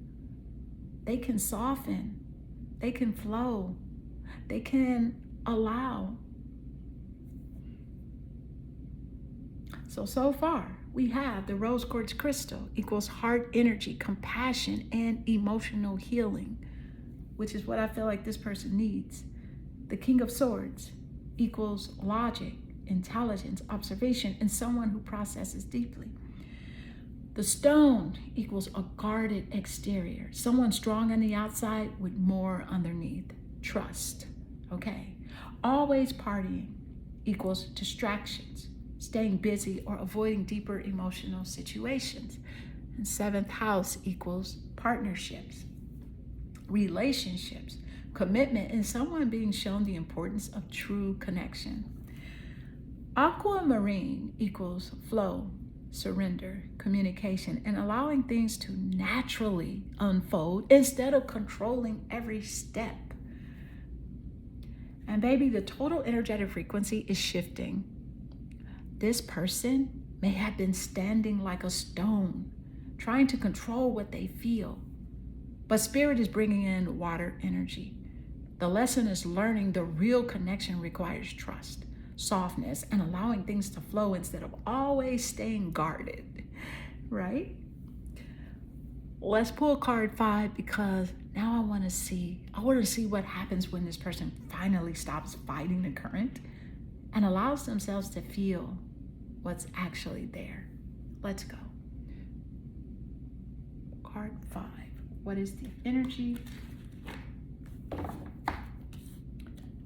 They can soften, they can flow, they can allow, So far, we have the rose quartz crystal equals heart energy, compassion, and emotional healing, which is what I feel like this person needs. The King of Swords equals logic, intelligence, observation, and someone who processes deeply. The stone equals a guarded exterior, someone strong on the outside with more underneath. Trust, okay? Always partying equals distractions, staying busy or avoiding deeper emotional situations. And seventh house equals partnerships, relationships, commitment, and someone being shown the importance of true connection. Aquamarine equals flow, surrender, communication, and allowing things to naturally unfold instead of controlling every step. And baby, the total energetic frequency is shifting. This person may have been standing like a stone, trying to control what they feel. But spirit is bringing in water energy. The lesson is learning the real connection requires trust, softness, and allowing things to flow instead of always staying guarded, right? Let's pull card 5 because now I want to see what happens when this person finally stops fighting the current and allows themselves to feel what's actually there. Let's go. Card 5. What is the energy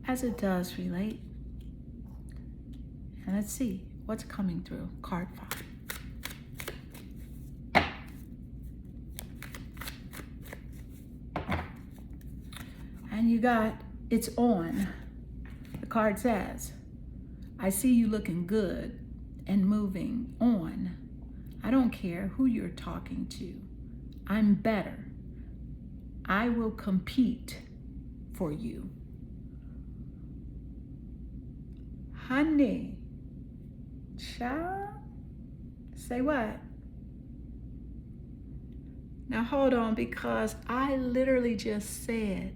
as it does relate? And let's see what's coming through. Card 5. And you got, it's on. The card says, I see you looking good and moving on. I don't care who you're talking to. I'm better. I will compete for you. Honey, child, say what? Now hold on, because I literally just said,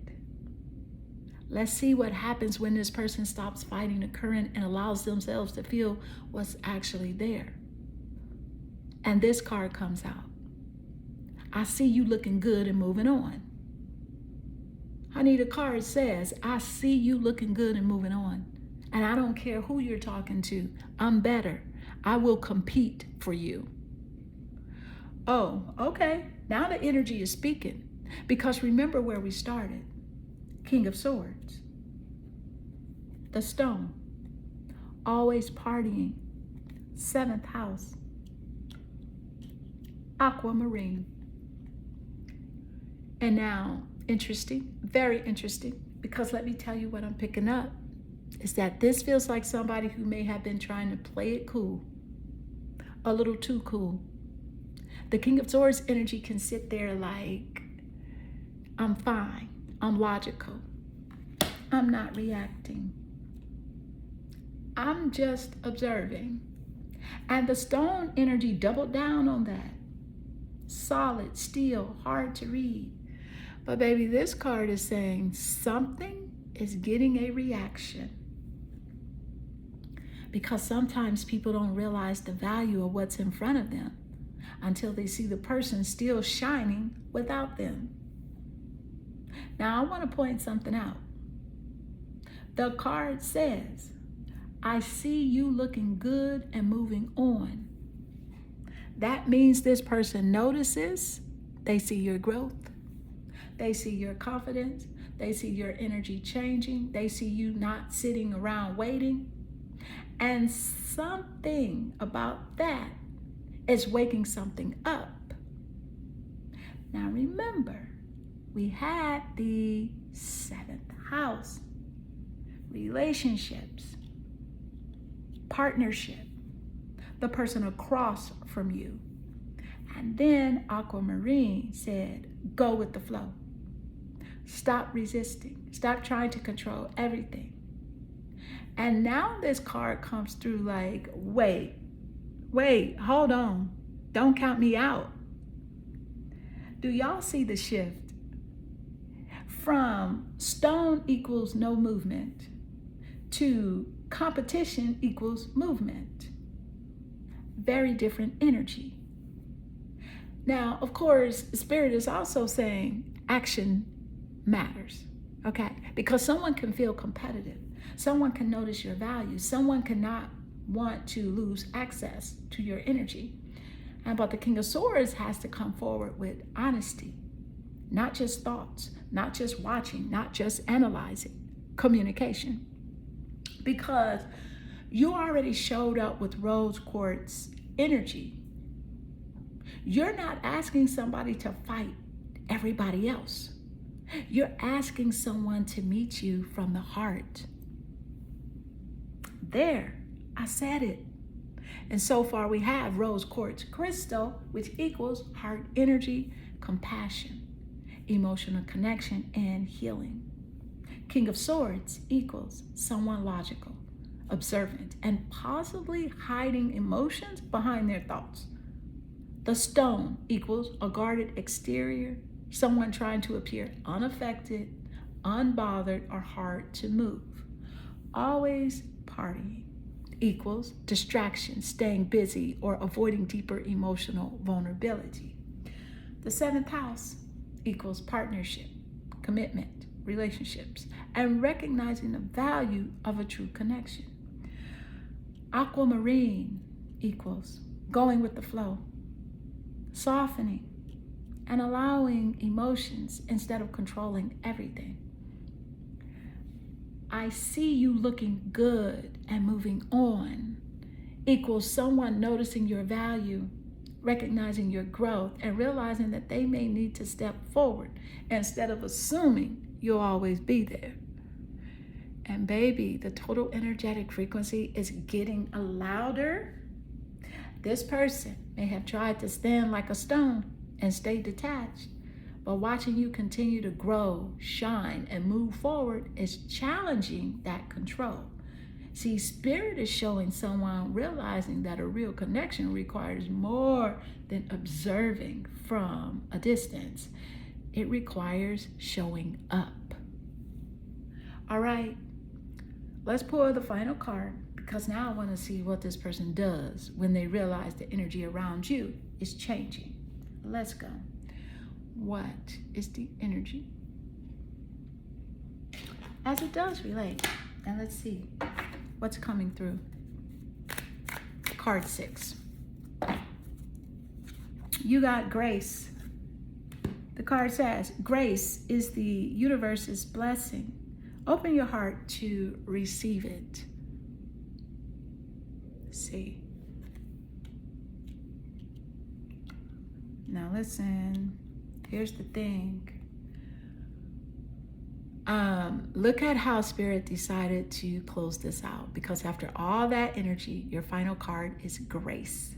let's see what happens when this person stops fighting the current and allows themselves to feel what's actually there. And this card comes out. I see you looking good and moving on. Honey, the card says, I see you looking good and moving on. And I don't care who you're talking to. I'm better. I will compete for you. Oh, okay. Now the energy is speaking. Because remember where we started. King of Swords. The stone. Always partying. 7th house. Aquamarine. And now, interesting, very interesting, because let me tell you what I'm picking up, is that this feels like somebody who may have been trying to play it cool, a little too cool. The King of Swords energy can sit there like, I'm fine, I'm logical, I'm not reacting, I'm just observing. And the stone energy doubled down on that. Solid, steel, hard to read. But baby, this card is saying something is getting a reaction. Because sometimes people don't realize the value of what's in front of them until they see the person still shining without them. Now, I want to point something out. The card says, I see you looking good and moving on. That means this person notices, they see your growth, they see your confidence, they see your energy changing, they see you not sitting around waiting. And something about that is waking something up. Now remember, we had the 7th house, relationships, partnership, the person across from you. And then Aquamarine said, go with the flow. Stop resisting. Stop trying to control everything. And now this card comes through like, wait, hold on. Don't count me out. Do y'all see the shift? From stone equals no movement to competition equals movement. Very different energy. Now, of course, Spirit is also saying action matters, okay? Because someone can feel competitive. Someone can notice your value. Someone cannot want to lose access to your energy. But the King of Swords has to come forward with honesty, not just thoughts, not just watching, not just analyzing, communication. Because you already showed up with rose quartz energy. You're not asking somebody to fight everybody else. You're asking someone to meet you from the heart. There, I said it. And so far we have rose quartz crystal, which equals heart energy, compassion, emotional connection, and healing. King of Swords equals someone logical, observant, and possibly hiding emotions behind their thoughts. The stone equals a guarded exterior, someone trying to appear unaffected, unbothered, or hard to move. Always partying equals distraction, staying busy, or avoiding deeper emotional vulnerability. The seventh house equals partnership, commitment, relationships, and recognizing the value of a true connection. Aquamarine equals going with the flow, softening, and allowing emotions instead of controlling everything. I see you looking good and moving on equals someone noticing your value, recognizing your growth, and realizing that they may need to step forward instead of assuming you'll always be there. And baby, the total energetic frequency is getting louder. This person may have tried to stand like a stone and stay detached, but watching you continue to grow, shine, and move forward is challenging that control. See, Spirit is showing someone realizing that a real connection requires more than observing from a distance. It requires showing up. All right, let's pull the final card, because now I want to see what this person does when they realize the energy around you is changing. Let's go. What is the energy as it does relate? And let's see what's coming through. Card 6. You got grace. The card says, grace is the universe's blessing. Open your heart to receive it. See. Now listen, here's the thing. Look at how Spirit decided to close this out, because after all that energy, your final card is grace.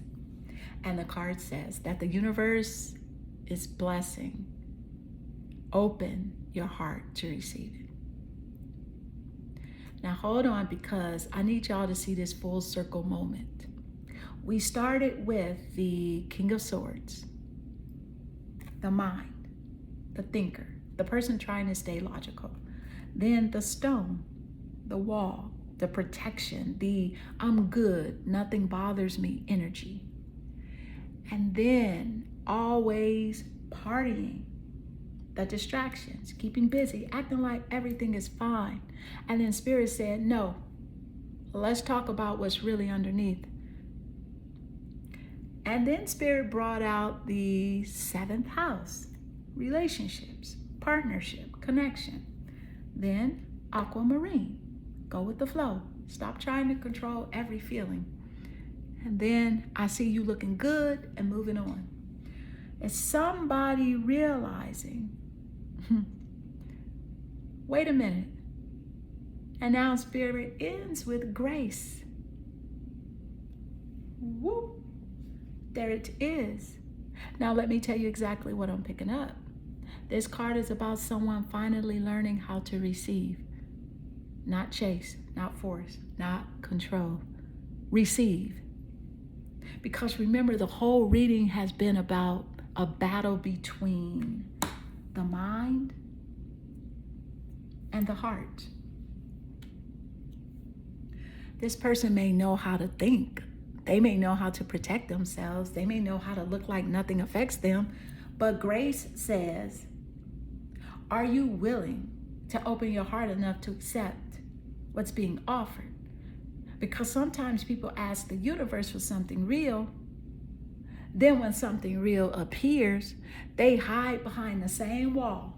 And the card says that the universe is blessing. Open your heart to receive it. Now hold on, because I need y'all to see this full circle moment. We started with the King of Swords, the mind, the thinker, the person trying to stay logical. Then the stone, the wall, the protection, the I'm good, nothing bothers me energy. And then always partying, the distractions, keeping busy, acting like everything is fine. And then Spirit said, no, let's talk about what's really underneath. And then Spirit brought out the 7th house, relationships, partnership, connection. Then aquamarine, go with the flow. Stop trying to control every feeling. And then I see you looking good and moving on. It's somebody realizing, wait a minute. And now Spirit ends with grace. Whoop. There it is. Now let me tell you exactly what I'm picking up. This card is about someone finally learning how to receive. Not chase, not force, not control. Receive. Because remember, the whole reading has been about a battle between the mind and the heart. This person may know how to think, They may know how to protect themselves. They may know how to look like nothing affects them. But grace says, are you willing to open your heart enough to accept what's being offered? Because sometimes people ask the universe for something real. Then when something real appears, they hide behind the same wall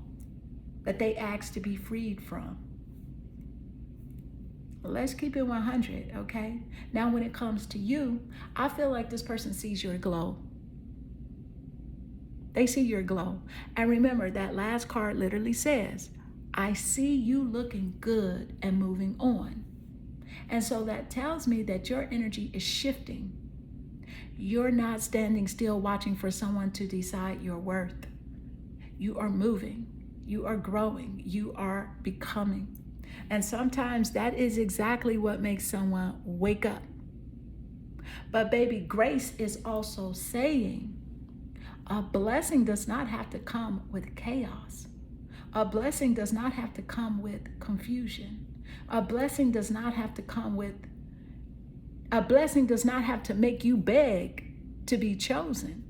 that they asked to be freed from. Let's keep it 100, okay? Now, when it comes to you, I feel like this person sees your glow. They see your glow. And remember, that last card literally says, I see you looking good and moving on. And so that tells me that your energy is shifting. You're not standing still watching for someone to decide your worth. You are moving. You are growing. You are becoming. And sometimes that is exactly what makes someone wake up. But baby, grace is also saying a blessing does not have to come with chaos. A blessing does not have to come with confusion. A blessing does not have to make you beg to be chosen.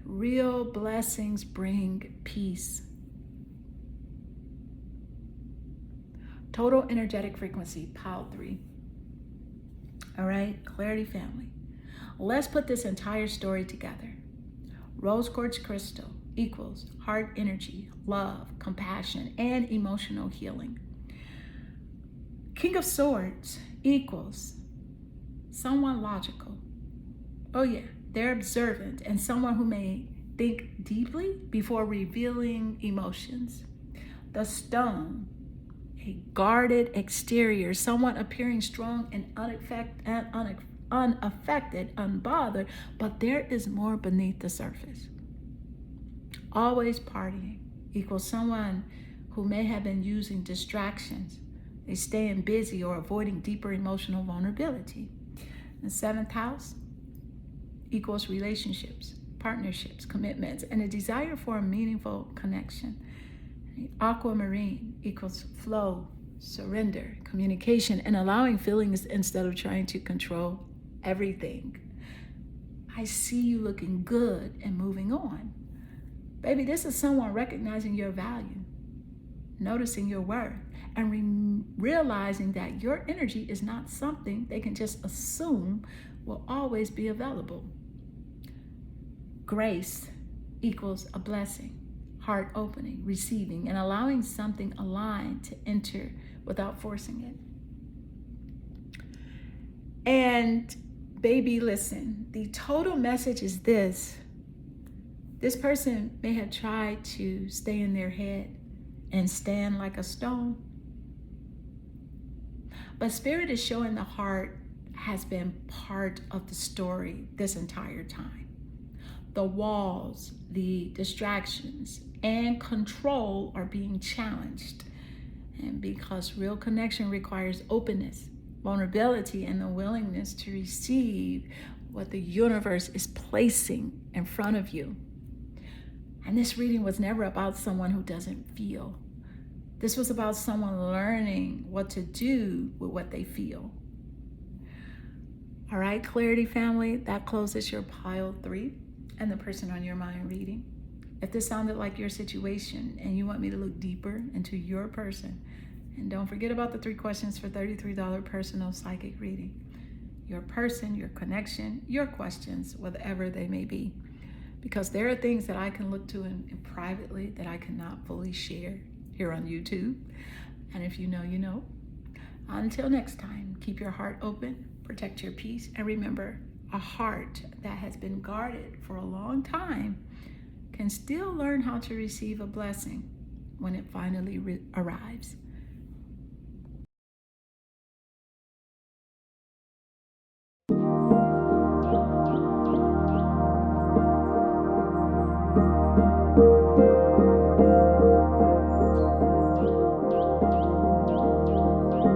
Real blessings bring peace. Total energetic frequency, pile 3. All right, Clarity family. Let's put this entire story together. Rose quartz crystal equals heart energy, love, compassion, and emotional healing. King of Swords equals someone logical. Oh yeah, they're observant and someone who may think deeply before revealing emotions. The Stone, a guarded exterior, someone appearing strong and unaffected, unbothered, but there is more beneath the surface. Always partying equals someone who may have been using distractions. They staying busy or avoiding deeper emotional vulnerability. The 7th house equals relationships, partnerships, commitments, and a desire for a meaningful connection. Aquamarine equals flow, surrender, communication, and allowing feelings instead of trying to control everything. I see you looking good and moving on. Baby, this is someone recognizing your value, noticing your worth, and realizing that your energy is not something they can just assume will always be available. Grace equals a blessing, heart opening, receiving, and allowing something aligned to enter without forcing it. And baby, listen, the total message is this. This person may have tried to stay in their head and stand like a stone. But Spirit is showing the heart has been part of the story this entire time. The walls, the distractions, and control are being challenged. And because real connection requires openness, vulnerability, and the willingness to receive what the universe is placing in front of you. And this reading was never about someone who doesn't feel. This was about someone learning what to do with what they feel. All right, Clarity family, that closes your pile 3 and the person on your mind reading. If this sounded like your situation and you want me to look deeper into your person, and don't forget about the 3 questions for $33 personal psychic reading. Your person, your connection, your questions, whatever they may be. Because there are things that I can look to in privately that I cannot fully share here on YouTube. And if you know, you know. Until next time, keep your heart open, protect your peace, and remember, a heart that has been guarded for a long time can still learn how to receive a blessing when it finally arrives.